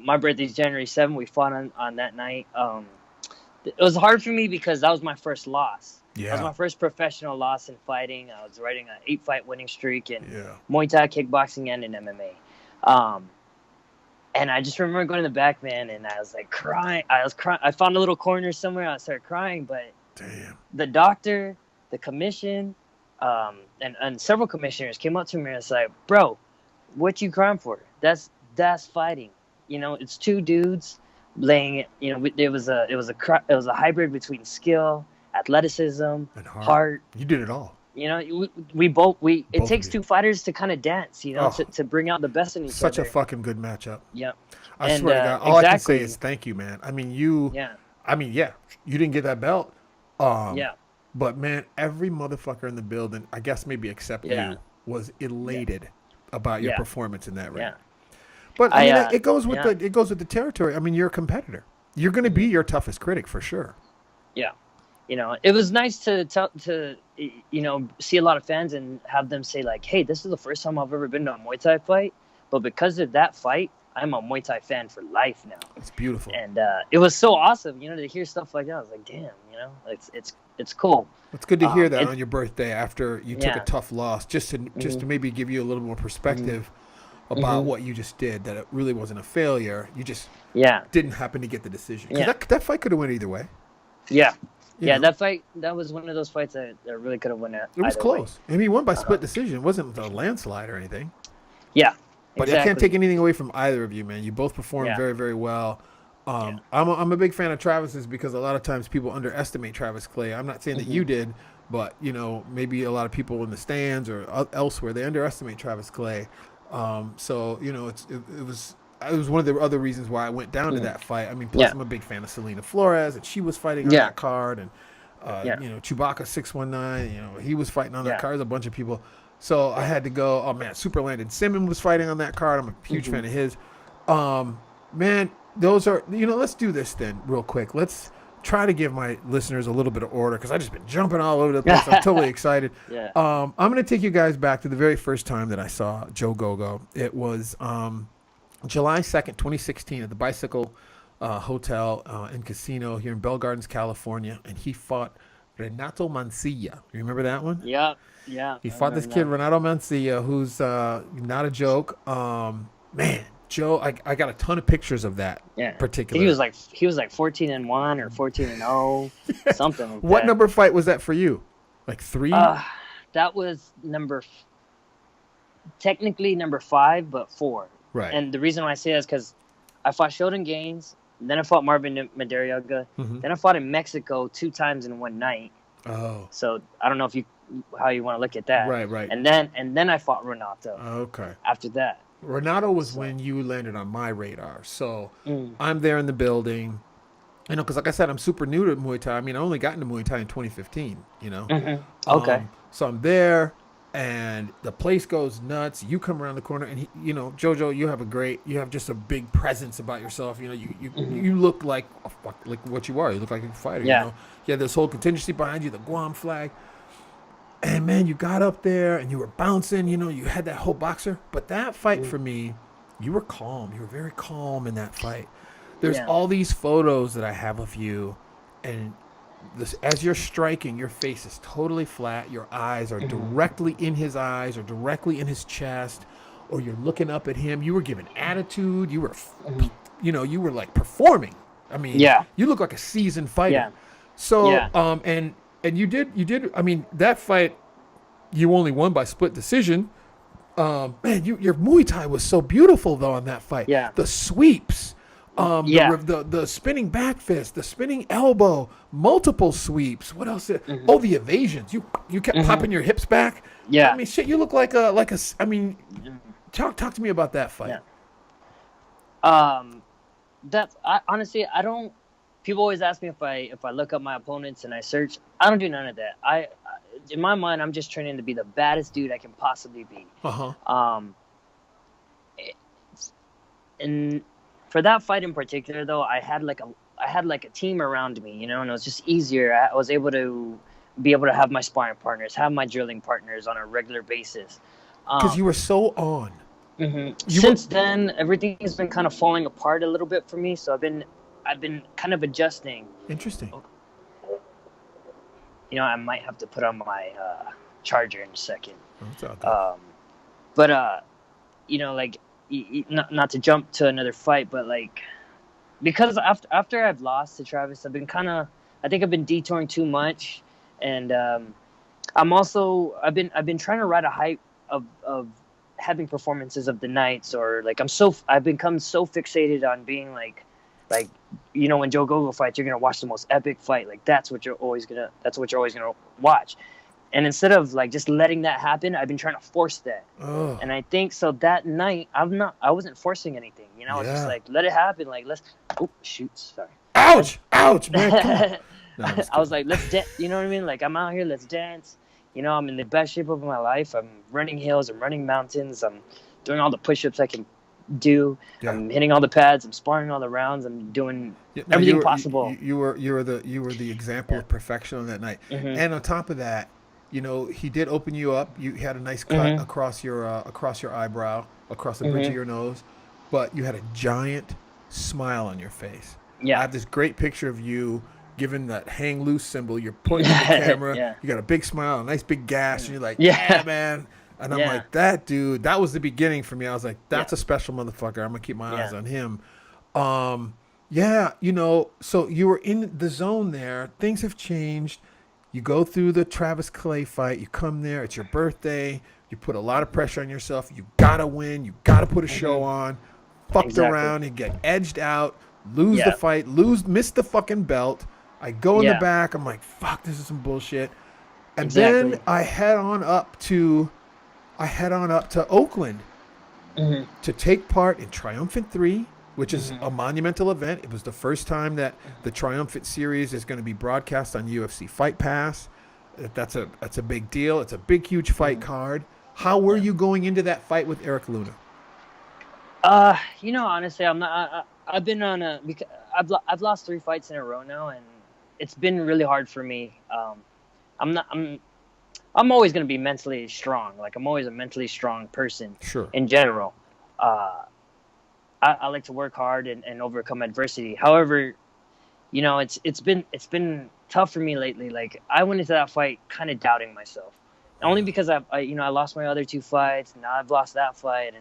My birthday's January 7th. We fought on that night. It was hard for me because that was my first loss. Yeah. That was my first professional loss in fighting. I was riding an 8-fight winning streak in Muay Thai, kickboxing, and in MMA. And I just remember going to the back, man, and I was like crying. I found a little corner somewhere. I started crying, but the doctor, the commission, and several commissioners came up to me and was like, "Bro, what you crying for? That's fighting. It's two dudes laying it. It was a hybrid between skill, athleticism, and heart. You did it all. It takes two fighters to kind of dance, to bring out the best in each other. Such a fucking good matchup. Yeah. I swear to God, all I can say is thank you, man. I mean, you didn't get that belt. But man, every motherfucker in the building, I guess maybe except you, was elated about your performance in that ring. Yeah. But it goes with the territory. I mean, you're a competitor. You're going to be your toughest critic for sure. Yeah. It was nice to see a lot of fans and have them say like, hey, this is the first time I've ever been to a Muay Thai fight. But because of that fight, I'm a Muay Thai fan for life now. It's beautiful. And it was so awesome, to hear stuff like that. I was like, damn, it's cool. It's good to hear that on your birthday after you took a tough loss, just to maybe give you a little more perspective about what you just did, that it really wasn't a failure. You just didn't happen to get the decision. That fight could have went either way. Yeah. That fight, that was one of those fights that really could have won it. It was close. Way. I mean, he won by split decision. It wasn't a landslide or anything. Yeah. But I can't take anything away from either of you, man. You both performed very, very well. I'm a big fan of Travis's because a lot of times people underestimate Travis Clay. I'm not saying that you did, but maybe a lot of people in the stands or elsewhere, they underestimate Travis Clay. So it was one of the other reasons why I went down to that fight. I mean, plus I'm a big fan of Selena Flores, and she was fighting on that card, and Chewbacca 619, he was fighting on that card. There's a bunch of people. So I had to go. Oh man, Super Landon Simmons was fighting on that card. I'm a huge fan of his. Man, those are let's do this then real quick. Let's try to give my listeners a little bit of order because I've just been jumping all over the place. I'm totally excited. I'm going to take you guys back to the very first time that I saw Joe Gogo. It was July 2nd, 2016 at the Bicycle Hotel and Casino here in Bell Gardens, California, and he fought Renato Mancilla. You remember that one? Yeah. He fought this kid, Renato Mancilla, who's not a joke. Man, Joe, I got a ton of pictures of that. Particular. He was like 14-1 or 14-0, something like that. What number fight was that for you? Like 3? That was technically number 5, but 4. Right. And the reason why I say that is because I fought Sheldon Gaines, then I fought Marvin Madariaga, then I fought in Mexico 2 times in one night. Oh. So I don't know how you want to look at that. Right. And then I fought Renato. Okay. After that. Renato was when you landed on my radar. So I'm there in the building. Because like I said, I'm super new to Muay Thai. I mean, I only got into Muay Thai in 2015, Okay. So I'm there, and the place goes nuts. You come around the corner, and Jojo, you have just a big presence about yourself. You look like what you are. You look like a fighter. Yeah. You had this whole contingency behind you, the Guam flag. And man, you got up there and you were bouncing, you had that whole boxer. But that fight for me, you were calm. You were very calm in that fight. There's all these photos that I have of you, and as you're striking, your face is totally flat. Your eyes are directly in his eyes or directly in his chest, or you're looking up at him. You were giving attitude. You were, you were like performing. I mean, you look like a seasoned fighter. Yeah. So, and you did. I mean, that fight, you only won by split decision. Man, your Muay Thai was so beautiful though in that fight. Yeah. The sweeps, the spinning back fist, the spinning elbow, multiple sweeps. What else? Oh, the evasions. You kept popping your hips back. Yeah. I mean, shit. You look like a. I mean, talk to me about that fight. Yeah. Honestly, I don't. People always ask me if I look up my opponents and I search. I don't do none of that. In my mind, I'm just training to be the baddest dude I can possibly be. And for that fight in particular, though, I had like a team around me, and it was just easier. I was able to have my sparring partners, have my drilling partners on a regular basis. Because you were so on. Since then, everything has been kind of falling apart a little bit for me. So I've been kind of adjusting. Interesting. I might have to put on my charger in a second. But not to jump to another fight, but because after I've lost to Travis, I've been detouring too much, and I've been trying to ride a hype of having performances of the nights, or I've become so fixated on being when Joe Gogo fights, you're gonna watch the most epic fight. That's what you're always gonna watch. And instead of just letting that happen, I've been trying to force that. Oh. And I think so that night I wasn't forcing anything. I was just let it happen. Sorry. Ouch, man. Come on. No, I was like, let's dance. You know what I mean? I'm out here, let's dance. I'm in the best shape of my life. I'm running hills, I'm running mountains, I'm doing all the push-ups I can do. I'm hitting all the pads, I'm sparring all the rounds, I'm doing everything possible. You were the example of perfection on that night. And on top of that, he did open you up. You had a nice cut across your eyebrow, across the bridge of your nose, but you had a giant smile on your face. I have this great picture of you giving that hang loose symbol. You're pointing at the camera. You got a big smile, a nice big gash, and you're like, yeah, man. And I'm like, that dude, that was the beginning for me. I was like, that's a special motherfucker. I'm going to keep my eyes on him. So you were in the zone there. Things have changed. You go through the Travis Clay fight. You come there. It's your birthday. You put a lot of pressure on yourself. You got to win. You got to put a show on. Fucked around and get edged out, lose the fight, miss the fucking belt. I go in the back. I'm like, fuck, this is some bullshit. And then I head on up to Oakland to take part in Triumphant 3, which is a monumental event. It was the first time that the Triumphant series is going to be broadcast on UFC Fight Pass. That's a big deal. It's a big, huge fight card. How were you going into that fight with Eric Luna? Honestly, I'm not. I've been on I've lost 3 fights in a row now, and it's been really hard for me. I'm always going to be mentally strong. Like, I'm always a mentally strong person. Sure. In general, I like to work hard and overcome adversity. However, it's been tough for me lately. Like, I went into that fight kind of doubting myself, only because I lost my other 2 fights, and now I've lost that fight,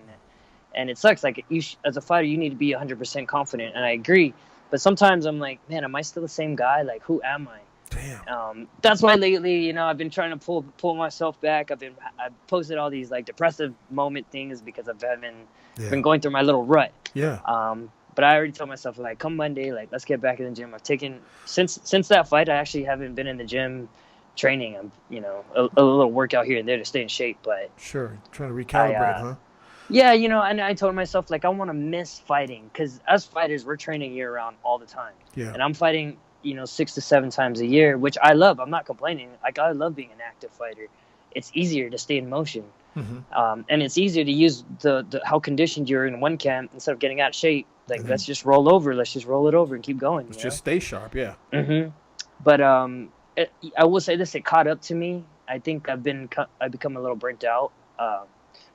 and it sucks. Like, as a fighter, you need to be 100% confident, and I agree. But sometimes I'm like, man, am I still the same guy? Like, who am I? Damn. That's why lately, I've been trying to pull myself back. I've posted all these like depressive moment things because I've been going through my little rut. Yeah. But I already told myself, like, come Monday, like, let's get back in the gym. I've taken since that fight, I actually haven't been in the gym training. I'm, a little workout here and there to stay in shape. But sure, trying to recalibrate, huh? Yeah, and I told myself, like, I want to miss fighting, because as fighters, we're training year round all the time. Yeah. And I'm fighting, 6 to 7 times a year, which I love. I'm not complaining. Like, I love being an active fighter. It's easier to stay in motion. And it's easier to use the how conditioned you're in one camp instead of getting out of shape. Like, let's just roll over. Let's just roll it over and keep going. Let's just stay sharp, yeah. But I will say this: it caught up to me. I think I've become a little burnt out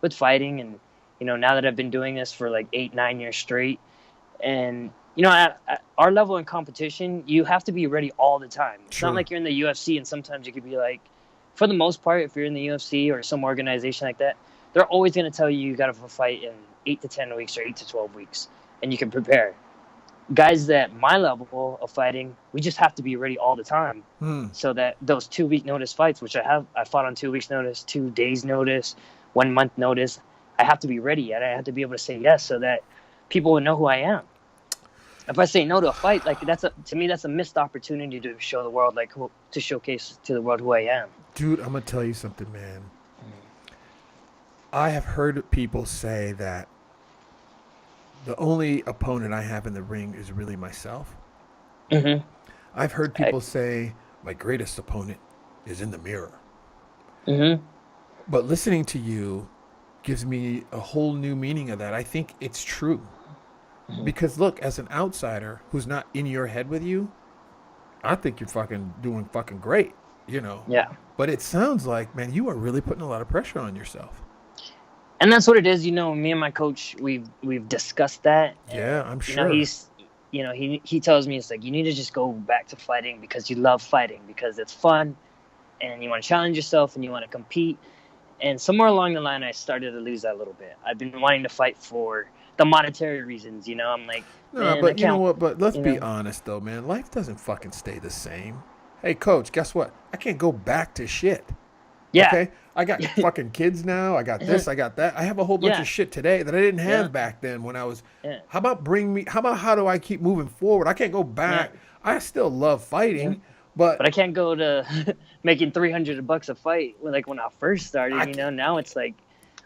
with fighting, and now that I've been doing this for like 8-9 years straight, and at our level in competition, you have to be ready all the time. It's not like you're in the UFC, and sometimes you could be like, for the most part, if you're in the UFC or some organization like that, they're always going to tell you got to have a fight in 8 to 10 weeks or 8 to 12 weeks, and you can prepare. Guys at my level of fighting, we just have to be ready all the time, so that those 2-week notice fights, which I fought on 2 weeks notice, 2 days notice, 1 month notice. I have to be ready, and I have to be able to say yes so that people will know who I am. If I say no to a fight, like, to me that's a missed opportunity to show the world, like, to showcase to the world who I am. Dude, I'm gonna tell you something, man. I have heard people say that the only opponent I have in the ring is really myself. I've heard people say my greatest opponent is in the mirror. But listening to you gives me a whole new meaning of that. I think it's true. Because look, as an outsider who's not in your head with you, I think you're fucking doing fucking great, Yeah. But it sounds like, man, you are really putting a lot of pressure on yourself. And that's what it is. Me and my coach, we've discussed that. Yeah, I'm sure. He tells me, it's like, you need to just go back to fighting because you love fighting, because it's fun and you want to challenge yourself and you want to compete. And somewhere along the line, I started to lose that a little bit. I've been wanting to fight for the monetary reasons, I'm like, no, but you know what? But let's be honest, though, man. Life doesn't fucking stay the same. Hey, coach, guess what? I can't go back to shit. Yeah. Okay? I got fucking kids now. I got this. I got that. I have a whole bunch of shit today that I didn't have back then when I was. How about how do I keep moving forward? I can't go back. I still love fighting, but I can't go to making $300 a fight like when I first started. Now it's like,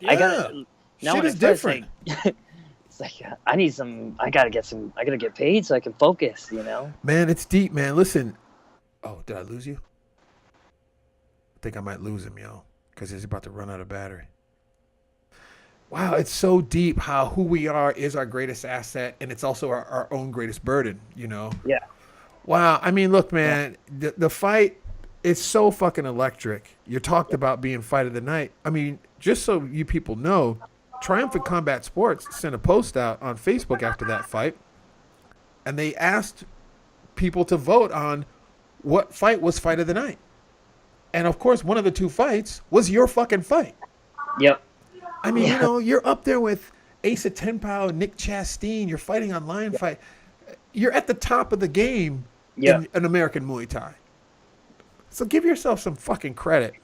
I gotta. Now shit is different. It's like, I gotta get paid so I can focus. Man, it's deep, man. Listen. Oh, did I lose you? I think I might lose him, yo, because he's about to run out of battery. Wow, it's so deep how who we are is our greatest asset, and it's also our own greatest burden, Yeah. Wow, I mean, look, man, the fight is so fucking electric. You talked about being fight of the night. I mean, just so you people know, Triumphant Combat Sports sent a post out on Facebook after that fight, and they asked people to vote on what fight was fight of the night. And of course, one of the 2 fights was your fucking fight. Yep. I mean, you're up there with Asa Tenpao, Nick Chastain. You're fighting on Lion Fight. You're at the top of the game in American Muay Thai. So give yourself some fucking credit.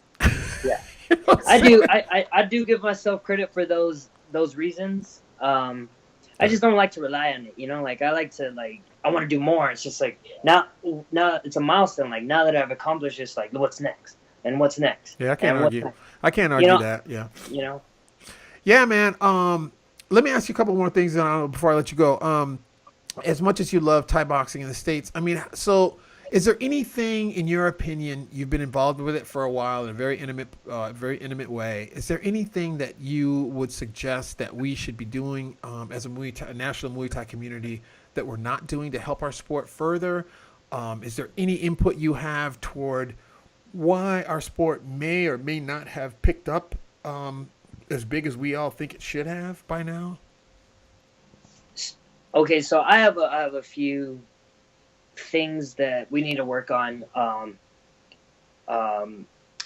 Yeah. You know what I'm I saying? do. I do give myself credit for those reasons. I just don't like to rely on it. You know, like I like to I want to do more. It's just like now it's a milestone. Like now that I've accomplished this, like what's next and what's next Yeah, I can't and what's argue. next. I can't You argue know, that. Yeah. you know. Yeah, man. Let me ask you a couple more things before I let you go. As much as you love Thai boxing in the States, I mean, so is there anything, in your opinion, you've been involved with it for a while in a very intimate way? Is there anything that you would suggest that we should be doing as a national Muay Thai community that we're not doing to help our sport further? Is there any input you have toward why our sport may or may not have picked up as big as we all think it should have by now? Okay, so I have a few things that we need to work on.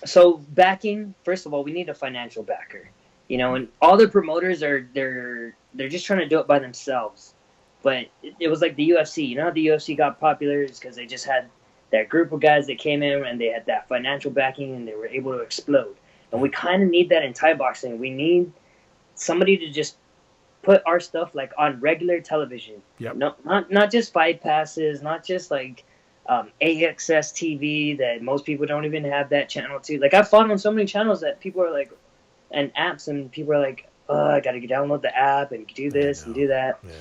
So backing, first of all, we need a financial backer. You know, and all the promoters they're just trying to do it by themselves. But it was like the UFC. You know how the UFC got popular is because they just had that group of guys that came in and they had that financial backing and they were able to explode. And we kind of need that in Thai boxing. We need somebody to just put our stuff like on regular television. Yep. No, not just fight passes, not just like AXS TV that most people don't even have that channel to. Like I've fought on so many channels that people are like, and apps, and people are like, oh, I got to download the app and do this and do that. Yeah.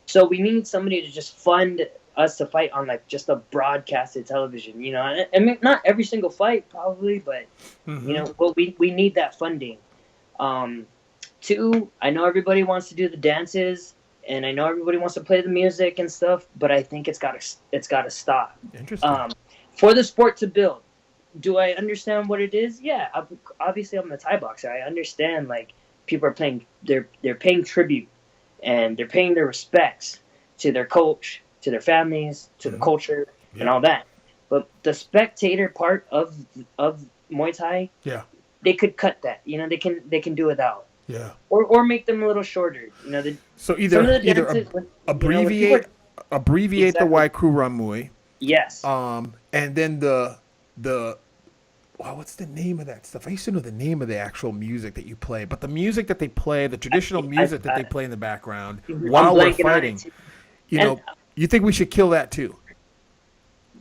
So we need somebody to just fund us to fight on like just a broadcasted television. You know, I mean, not every single fight probably, but you know, but we need that funding. Two, I know everybody wants to do the dances, and I know everybody wants to play the music and stuff, but I think it's gotta stop. Interesting. For the sport to build, do I understand what it is? Yeah, obviously I'm the Thai boxer. I understand like people are playing, they're paying tribute, and they're paying their respects to their coach, to their families, to the culture, and all that. But the spectator part of Muay Thai, they could cut that. You know, they can do without. Yeah. Or make them a little shorter. You know, so either abbreviate exactly. the Waiku Ramui. Yes. And then the what's the name of that stuff? I used to know the name of the actual music that you play, but the music that they play, the traditional music that they play in the background while we're fighting, you know, you think we should kill that too?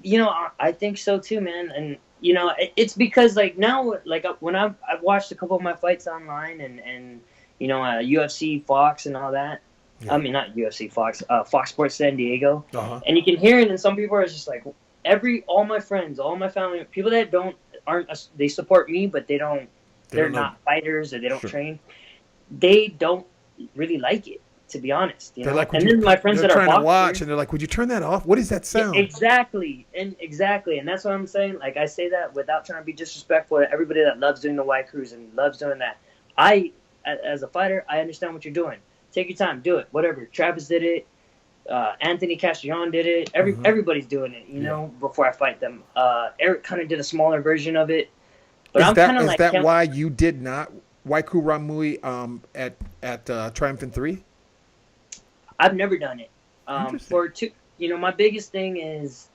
You know, I think so too, man. And you know, it's because like now, like when I've watched a couple of my fights online and you know, UFC Fox and all that. Yeah. I mean, not UFC Fox, Fox Sports San Diego. And you can hear it, and some people are just like, all my friends, all my family, people that they support me, but they're not fighters or they don't train. They don't really like it, to be honest. You know? Like, and then my friends that are trying to watch, and they're like, "Would you turn that off? What is that sound?" Yeah, exactly, and that's what I'm saying. Like I say that without trying to be disrespectful to everybody that loves doing the white cruise and loves doing that. As a fighter, I understand what you're doing. Take your time, do it. Whatever. Travis did it. Anthony Castellon did it. Everybody's doing it. You know, before I fight them. Eric kind of did a smaller version of it. But I'm kind of like. Is that why you did not Waiku Ramui at Triumphant 3? I've never done it. You know, my biggest thing is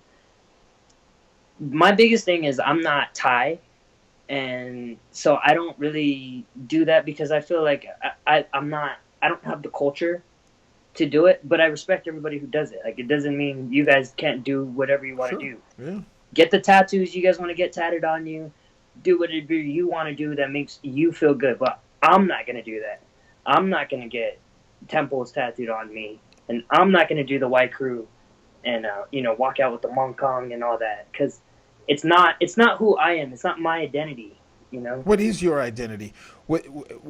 I'm not Thai, and so I don't really do that because I feel like I don't have the culture to do it. But I respect everybody who does it. Like it doesn't mean you guys can't do whatever you want to do. Yeah. Get the tattoos you guys want to get tatted on you. Do whatever you want to do that makes you feel good. But I'm not gonna do that. I'm not gonna get temples tattooed on me, and I'm not going to do the white crew and you know, walk out with the Hong Kong and all that, because it's not who I am. It's not my identity, you know. What is your identity?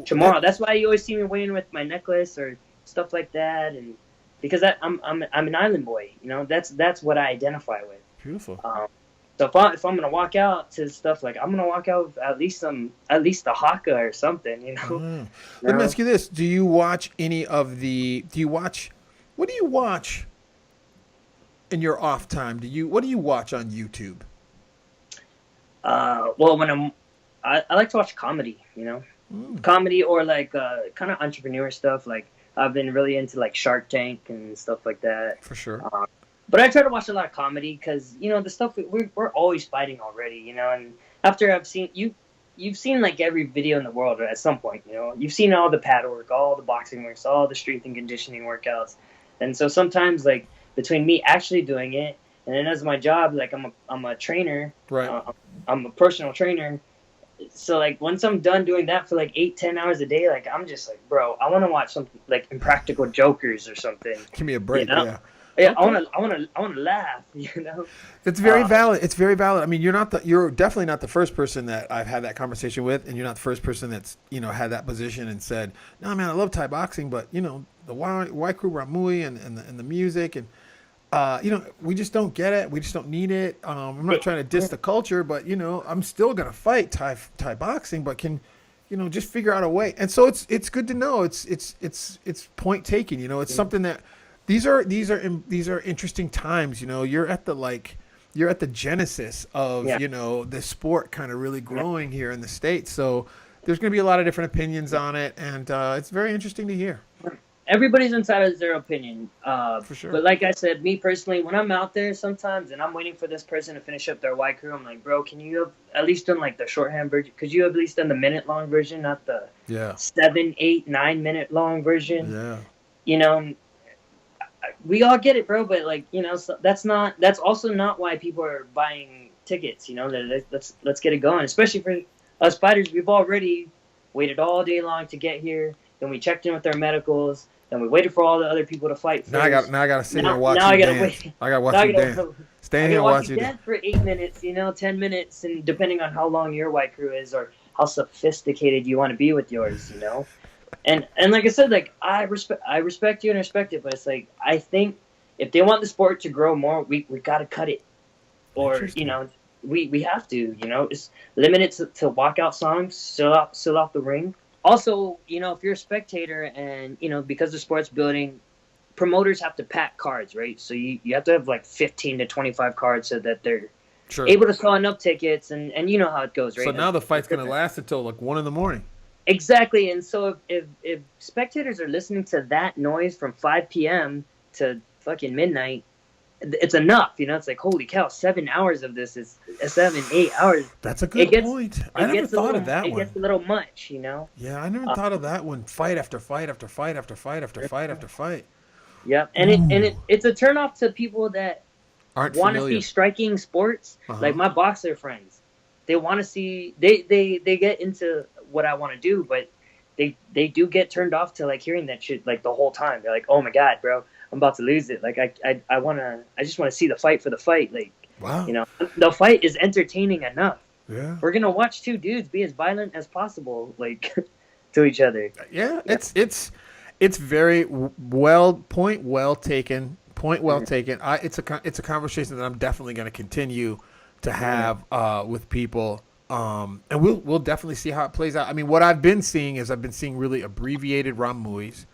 Tomorrow. That's why you always see me weighing with my necklace or stuff like that, and because I'm an island boy, you know. That's what I identify with. Beautiful. So if I'm gonna walk out to stuff, like I'm gonna walk out with at least the haka or something, you know. Let me ask you this: do you watch any of the? What do you watch in your off time? What do you watch on YouTube? Well, when I like to watch comedy, you know, comedy or like kind of entrepreneur stuff. Like I've been really into like Shark Tank and stuff like that. For sure. But I try to watch a lot of comedy because, you know, the stuff we're always fighting already, you know. And after I've seen you've seen like every video in the world at some point. You know, you've seen all the pad work, all the boxing works, all the strength and conditioning workouts, and so sometimes like between me actually doing it and then as my job, like I'm a trainer, Right. I'm a personal trainer. So like once I'm done doing that for like 8-10 hours a day, like I'm just like, bro, I want to watch something like Impractical Jokers or something. Give me a break. You know? Yeah. Yeah, Okay. I wanna laugh. You know, It's very valid. It's very valid. I mean, you're definitely not the first person that I've had that conversation with, and you're not the first person that's had that position and said, "No, man, I love Thai boxing, but the Y Crew Ramui and the music and we just don't get it. We just don't need it. I'm not trying to diss the culture, but I'm still gonna fight Thai boxing, but can just figure out a way." And so it's good to know. It's point taken. It's something that these are interesting times. You're at the genesis of the sport kind of really growing here in the States. So there's going to be a lot of different opinions on it, and it's very interesting to hear. Everybody's entitled to their opinion. For sure. But like I said, me personally, when I'm out there sometimes and I'm waiting for this person to finish up their Y crew, I'm like, bro, can you have at least done like the shorthand version? Could you have at least done the minute-long version, not the 7, 8, 9-minute long version? Yeah. We all get it, bro. But like, so that's also not why people are buying tickets. Let's get it going. Especially for us fighters, we've already waited all day long to get here. Then we checked in with our medicals. Then we waited for all the other people to fight first. Now I got to sit here and watch you dance. wait. I got to watch you dance. Stay here and watch you dance for 8 minutes, 10 minutes, and depending on how long your white crew is or how sophisticated you want to be with yours, And like I said, like I respect you and respect it, but it's like I think if they want the sport to grow more, we got to cut it, or we have to, just limit it to walkout songs, still off the ring. Also, if you're a spectator and, because the sport's building, promoters have to pack cards, right? So you have to have like 15 to 25 cards so that they're able to sell enough tickets, and you know how it goes, right? So now the fight's going to last until like 1 a.m. Exactly. And so if spectators are listening to that noise from 5 p.m. to fucking midnight, it's enough, it's like, holy cow, 7 hours of this is 7, 8 hours. That's a good point. I never thought of that one. It gets a little much, Yeah, I never thought of that one. Fight after fight after fight after fight after fight after fight. Yeah, and it's a turnoff to people that want to see striking sports. Like my boxer friends, they want to see. They get into what I want to do, but they do get turned off to like hearing that shit like the whole time. They're like, oh my god, bro, I'm about to lose it. Like I just want to see the fight for the fight. Like, wow, the fight is entertaining enough. Yeah, we're gonna watch two dudes be as violent as possible, like to each other. Yeah, it's very well taken. Point well taken. It's a conversation that I'm definitely going to continue to have with people. And we'll definitely see how it plays out. I mean, what I've been seeing is really abbreviated Ramuis.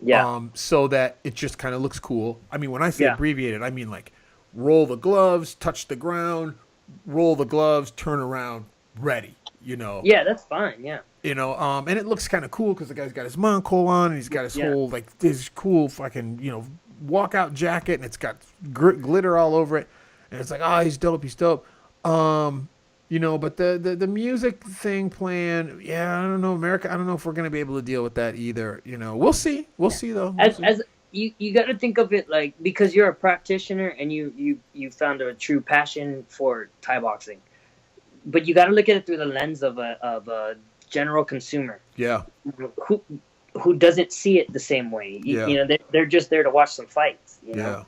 Yeah. So that it just kind of looks cool. I mean, when I say abbreviated, I mean like roll the gloves, touch the ground, roll the gloves, turn around, ready. Yeah, that's fine. Yeah. And it looks kind of cool because the guy's got his Moncol on and he's got his whole like this cool fucking walkout jacket and it's got glitter all over it, and it's like, oh, he's dope. But the music thing playing, I don't know, America. I don't know if we're gonna be able to deal with that either. We'll see. We'll see though. As you got to think of it like, because you're a practitioner and you found a true passion for Thai boxing, but you got to look at it through the lens of a general consumer. Yeah. Who doesn't see it the same way. They're just there to watch some fights. Yeah.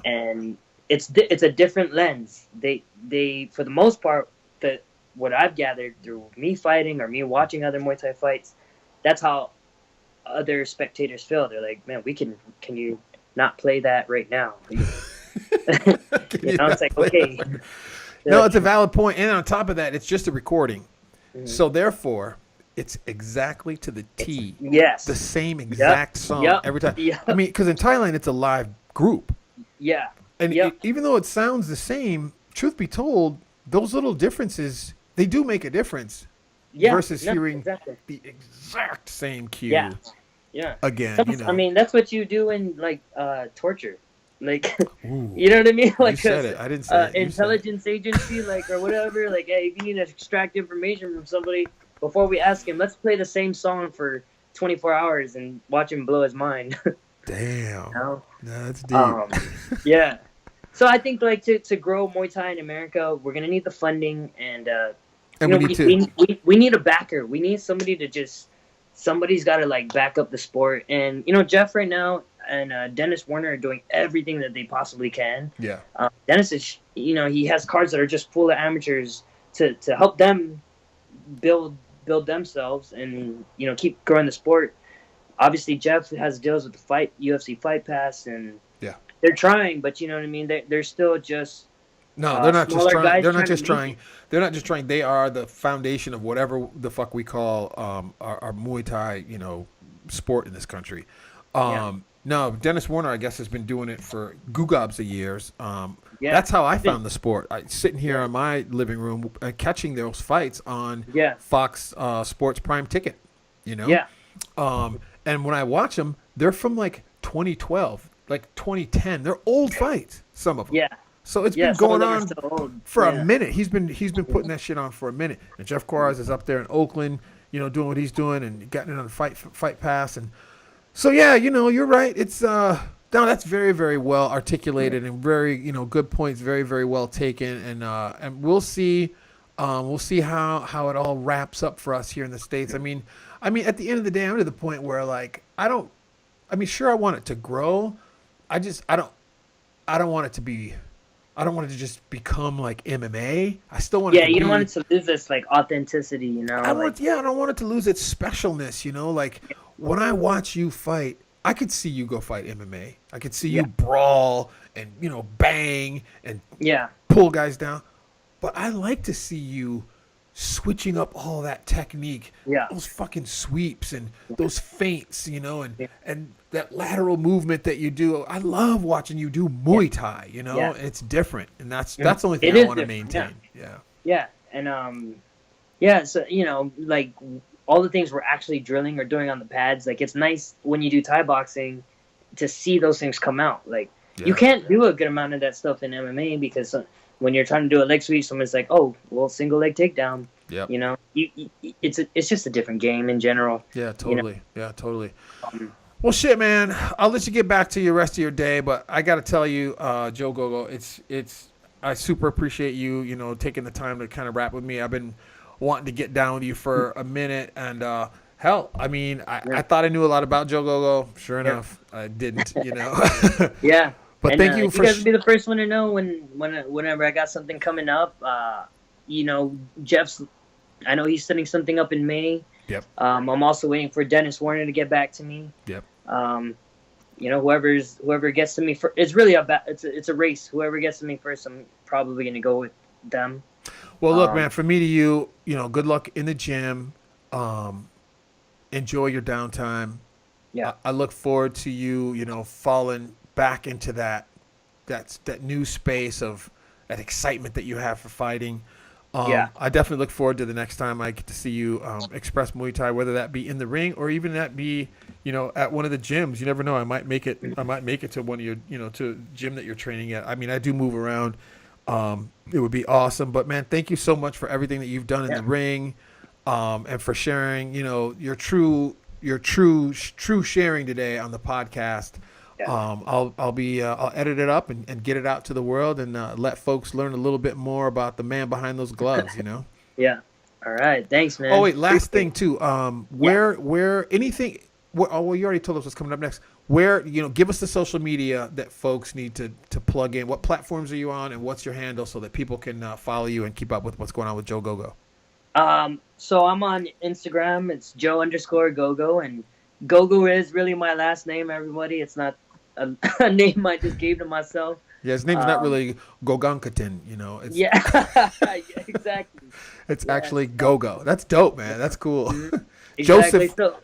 And it's a different lens. They for the most part, what I've gathered through me fighting or me watching other Muay Thai fights, that's how other spectators feel. They're like, man, can you not play that right now? It's like, okay. No, it's a valid point. And on top of that, it's just a recording. Mm-hmm. So therefore, it's exactly to the T. Yes. The same exact song every time. Yep. I mean, because in Thailand, it's a live group. Yeah. And even though it sounds the same, truth be told, those little differences, they do make a difference. Versus hearing the exact same cue. Yeah. Again, I mean, that's what you do in like torture. like, Ooh, you know what I mean? you Like said it. I didn't say it. You said it. intelligence agency, like, or whatever. Like, hey, if you need to extract information from somebody before we ask him, let's play the same song for 24 hours and watch him blow his mind. Damn. You know? No, that's deep. Yeah. So I think like to grow Muay Thai in America, we're gonna need the funding, and And we need to. we need a backer. We need somebody to somebody's got to like back up the sport. And Jeff right now and Dennis Warner are doing everything that they possibly can. Yeah. Dennis is he has cards that are just full of amateurs to help them build themselves and keep growing the sport. Obviously, Jeff has deals with the UFC Fight Pass, and yeah, they're trying, but you know what I mean. They're still just they're not just trying. They're not just trying. They're not just trying. They are the foundation of whatever the fuck we call our Muay Thai, sport in this country. No, Dennis Warner, I guess, has been doing it for googobs of years. That's how I found the sport. Sitting here in my living room, catching those fights on Fox Sports Prime Ticket. Yeah. And when I watch them, they're from like 2012, like 2010. They're old fights, some of them. Yeah. So it's been going on for a minute. He's been putting that shit on for a minute. And Jeff Quarles is up there in Oakland, doing what he's doing and getting it on the Fight Pass. And so you're right. It's that's very, very well articulated and very good points, very, very well taken. And we'll see how it all wraps up for us here in the States. I mean, at the end of the day, I'm to the point where like sure, I want it to grow. I don't want it to be. I don't want it to just become like MMA. I still want it to you don't want it to lose this like authenticity, I don't want it to lose its specialness, Like when I watch you fight, I could see you go fight MMA. I could see you brawl and bang and pull guys down. But I like to see you switching up all that technique, those fucking sweeps and those feints, and that lateral movement that you do. I love watching you do Muay Thai, It's different, and that's the only thing I want to maintain. So like all the things we're actually drilling or doing on the pads, like it's nice when you do Thai boxing to see those things come out. Like you can't do a good amount of that stuff in MMA because when you're trying to do a leg sweep, someone's like, "Oh, well, single leg takedown." Yep. It's just a different game in general. Yeah, totally. Yeah, totally. Well, shit, man. I'll let you get back to your rest of your day, but I got to tell you, Joe Gogo, I super appreciate you, taking the time to kind of rap with me. I've been wanting to get down with you for a minute, and hell, I thought I knew a lot about Joe Gogo. Sure enough, I didn't. Yeah. But thank you for. You guys will be the first one to know whenever I got something coming up. Jeff's. I know he's setting something up in May. Yep. I'm also waiting for Dennis Warner to get back to me. Yep. Whoever gets to me first, it's really it's a race. Whoever gets to me first, I'm probably gonna go with them. Well, look, man. From me to you, good luck in the gym. Enjoy your downtime. Yeah. I look forward to you, falling back into that new space of that excitement that you have for fighting. I definitely look forward to the next time I get to see you express Muay Thai, whether that be in the ring or even that be, at one of the gyms. You never know. I might make it to one of your, to a gym that you're training at. I do move around. It would be awesome. But man, thank you so much for everything that you've done in the ring, and for sharing, your true sharing today on the podcast. I'll edit it up and get it out to the world and let folks learn a little bit more about the man behind those gloves, Yeah. All right. Thanks, man. Oh wait, last thing too. Where anything? You already told us what's coming up next. Where give us the social media that folks need to plug in. What platforms are you on, and what's your handle so that people can follow you and keep up with what's going on with Joe Gogo? So I'm on Instagram. It's Joe_Gogo, and Gogo is really my last name. Everybody, it's not a name I just gave to myself. Yeah, his name's not really Gogankatin, It's, exactly. It's actually Gogo. That's dope, man. That's cool. Exactly. Joseph. So,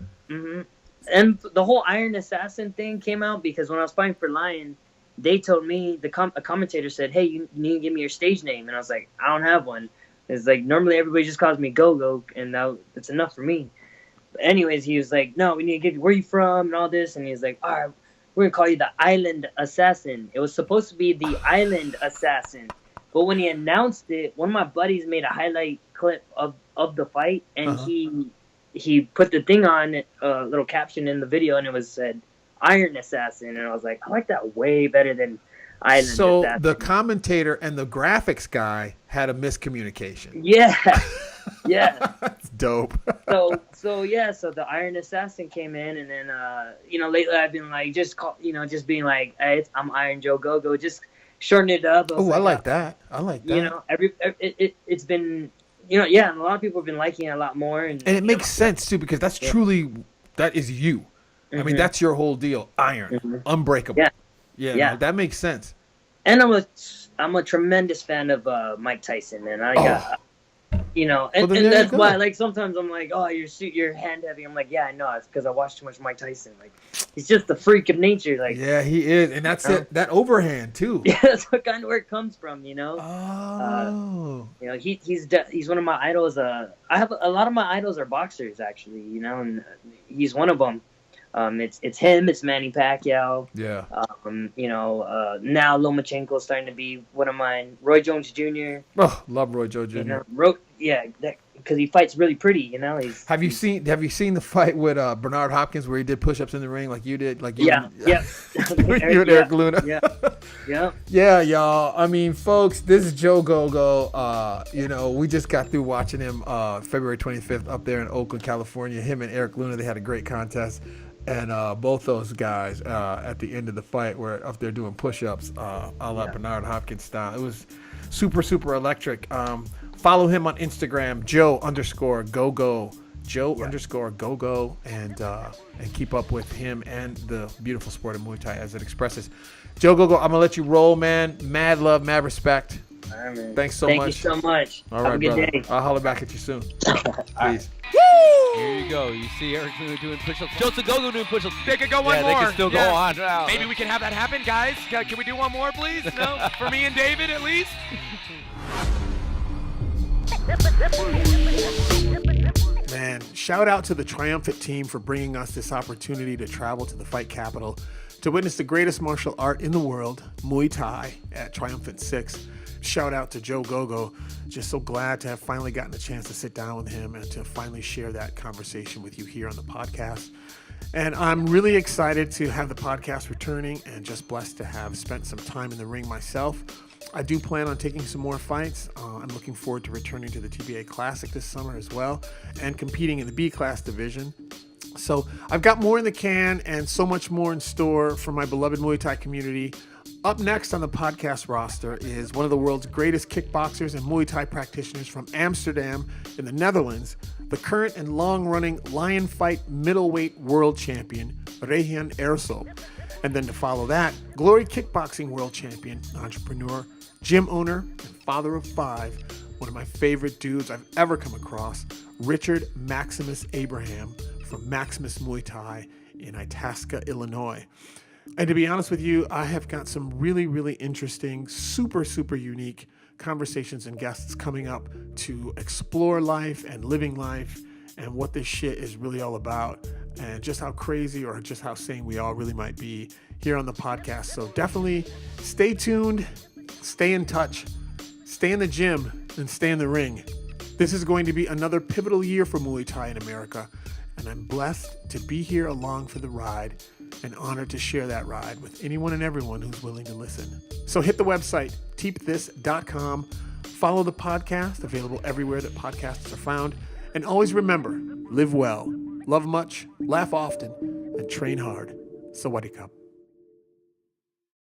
and the whole Iron Assassin thing came out because when I was fighting for Lion, they told me a commentator said, "Hey, you need to give me your stage name," and I was like, "I don't have one." It's like normally everybody just calls me Gogo, and that's enough for me. But anyways, he was like, "No, we need to give you where you from and all this," and he was like, "All right." we're gonna call you the Island Assassin. It was supposed to be the Island Assassin, but when he announced it, one of my buddies made a highlight clip of the fight, and he put the thing on, a little caption in the video, and it was said Iron Assassin, and I was like, I like that way better than Island So Assassin. the commentator and the graphics guy had a miscommunication. Yeah. Yeah. That's dope. So the Iron Assassin came in, and then lately I've been like just being like, hey, I'm Iron Joe Gogo, just shorten it up. Oh, I like that. I like that. It's been and a lot of people have been liking it a lot more, and it makes sense too, because that's truly, that is you. Mm-hmm. I mean, that's your whole deal. Iron, unbreakable. Yeah. No, that makes sense. And I'm a tremendous fan of Mike Tyson, and I got. And that's why, like, sometimes I'm like, oh, you're hand heavy. I'm like, yeah, I know. It's because I watched too much Mike Tyson. Like, he's just the freak of nature. Like, yeah, he is, and that's it. That overhand too. Yeah, that's what kind of where it comes from. Oh. He's one of my idols. I have a lot of my idols are boxers, actually. And he's one of them. It's him. It's Manny Pacquiao. Yeah. Now Lomachenko's starting to be one of mine. Roy Jones Jr. Oh, love Roy Jones Jr. Because he fights really pretty. Have you seen the fight with Bernard Hopkins where he did push-ups in the ring like you did? Like you, yeah. you and Eric Luna. Yeah, y'all. I mean, folks, this is Joe Gogo. We just got through watching him February 25th up there in Oakland, California. Him and Eric Luna, they had a great contest. And both those guys at the end of the fight were up there doing push-ups a la Bernard Hopkins style. It was super, super electric. Follow him on Instagram, Joe_Gogo. Joe_Gogo, and keep up with him and the beautiful sport of Muay Thai as it expresses. Joe Gogo, I'm going to let you roll, man. Mad love, mad respect. All right, man. Thank you so much. All right, Have a good brother. day. I'll holler back at you soon. Peace. Here you go. You see Eric Luna doing push-ups. Joseph Gogo doing push-ups. They could go one more. They can still go on. Maybe we can have that happen, guys. Can we do one more, please? No? For me and David, at least? Man, shout out to the Triumphant team for bringing us this opportunity to travel to the fight capital to witness the greatest martial art in the world, Muay Thai, at Triumphant 6. Shout out to Joe Gogo. Just so glad to have finally gotten a chance to sit down with him and to finally share that conversation with you here on the podcast. And I'm really excited to have the podcast returning and just blessed to have spent some time in the ring myself. I do plan on taking some more fights. I'm looking forward to returning to the TBA Classic this summer as well and competing in the B-Class division. So I've got more in the can and so much more in store for my beloved Muay Thai community. Up next on the podcast roster is one of the world's greatest kickboxers and Muay Thai practitioners from Amsterdam in the Netherlands, the current and long-running Lion Fight middleweight world champion, Rehan Ersoy. And then to follow that, Glory Kickboxing world champion, entrepreneur, gym owner, and father of 5, one of my favorite dudes I've ever come across, Richard Maximus Abraham from Maximus Muay Thai in Itasca, Illinois. And to be honest with you, I have got some really, really interesting, super, super unique conversations and guests coming up to explore life and living life and what this shit is really all about and just how crazy or just how sane we all really might be here on the podcast. So definitely stay tuned, stay in touch, stay in the gym, and stay in the ring. This is going to be another pivotal year for Muay Thai in America, and I'm blessed to be here along for the ride and honored to share that ride with anyone and everyone who's willing to listen. So hit the website, teepthis.com. Follow the podcast, available everywhere that podcasts are found. And always remember, live well, love much, laugh often, and train hard. Sawadee Cup.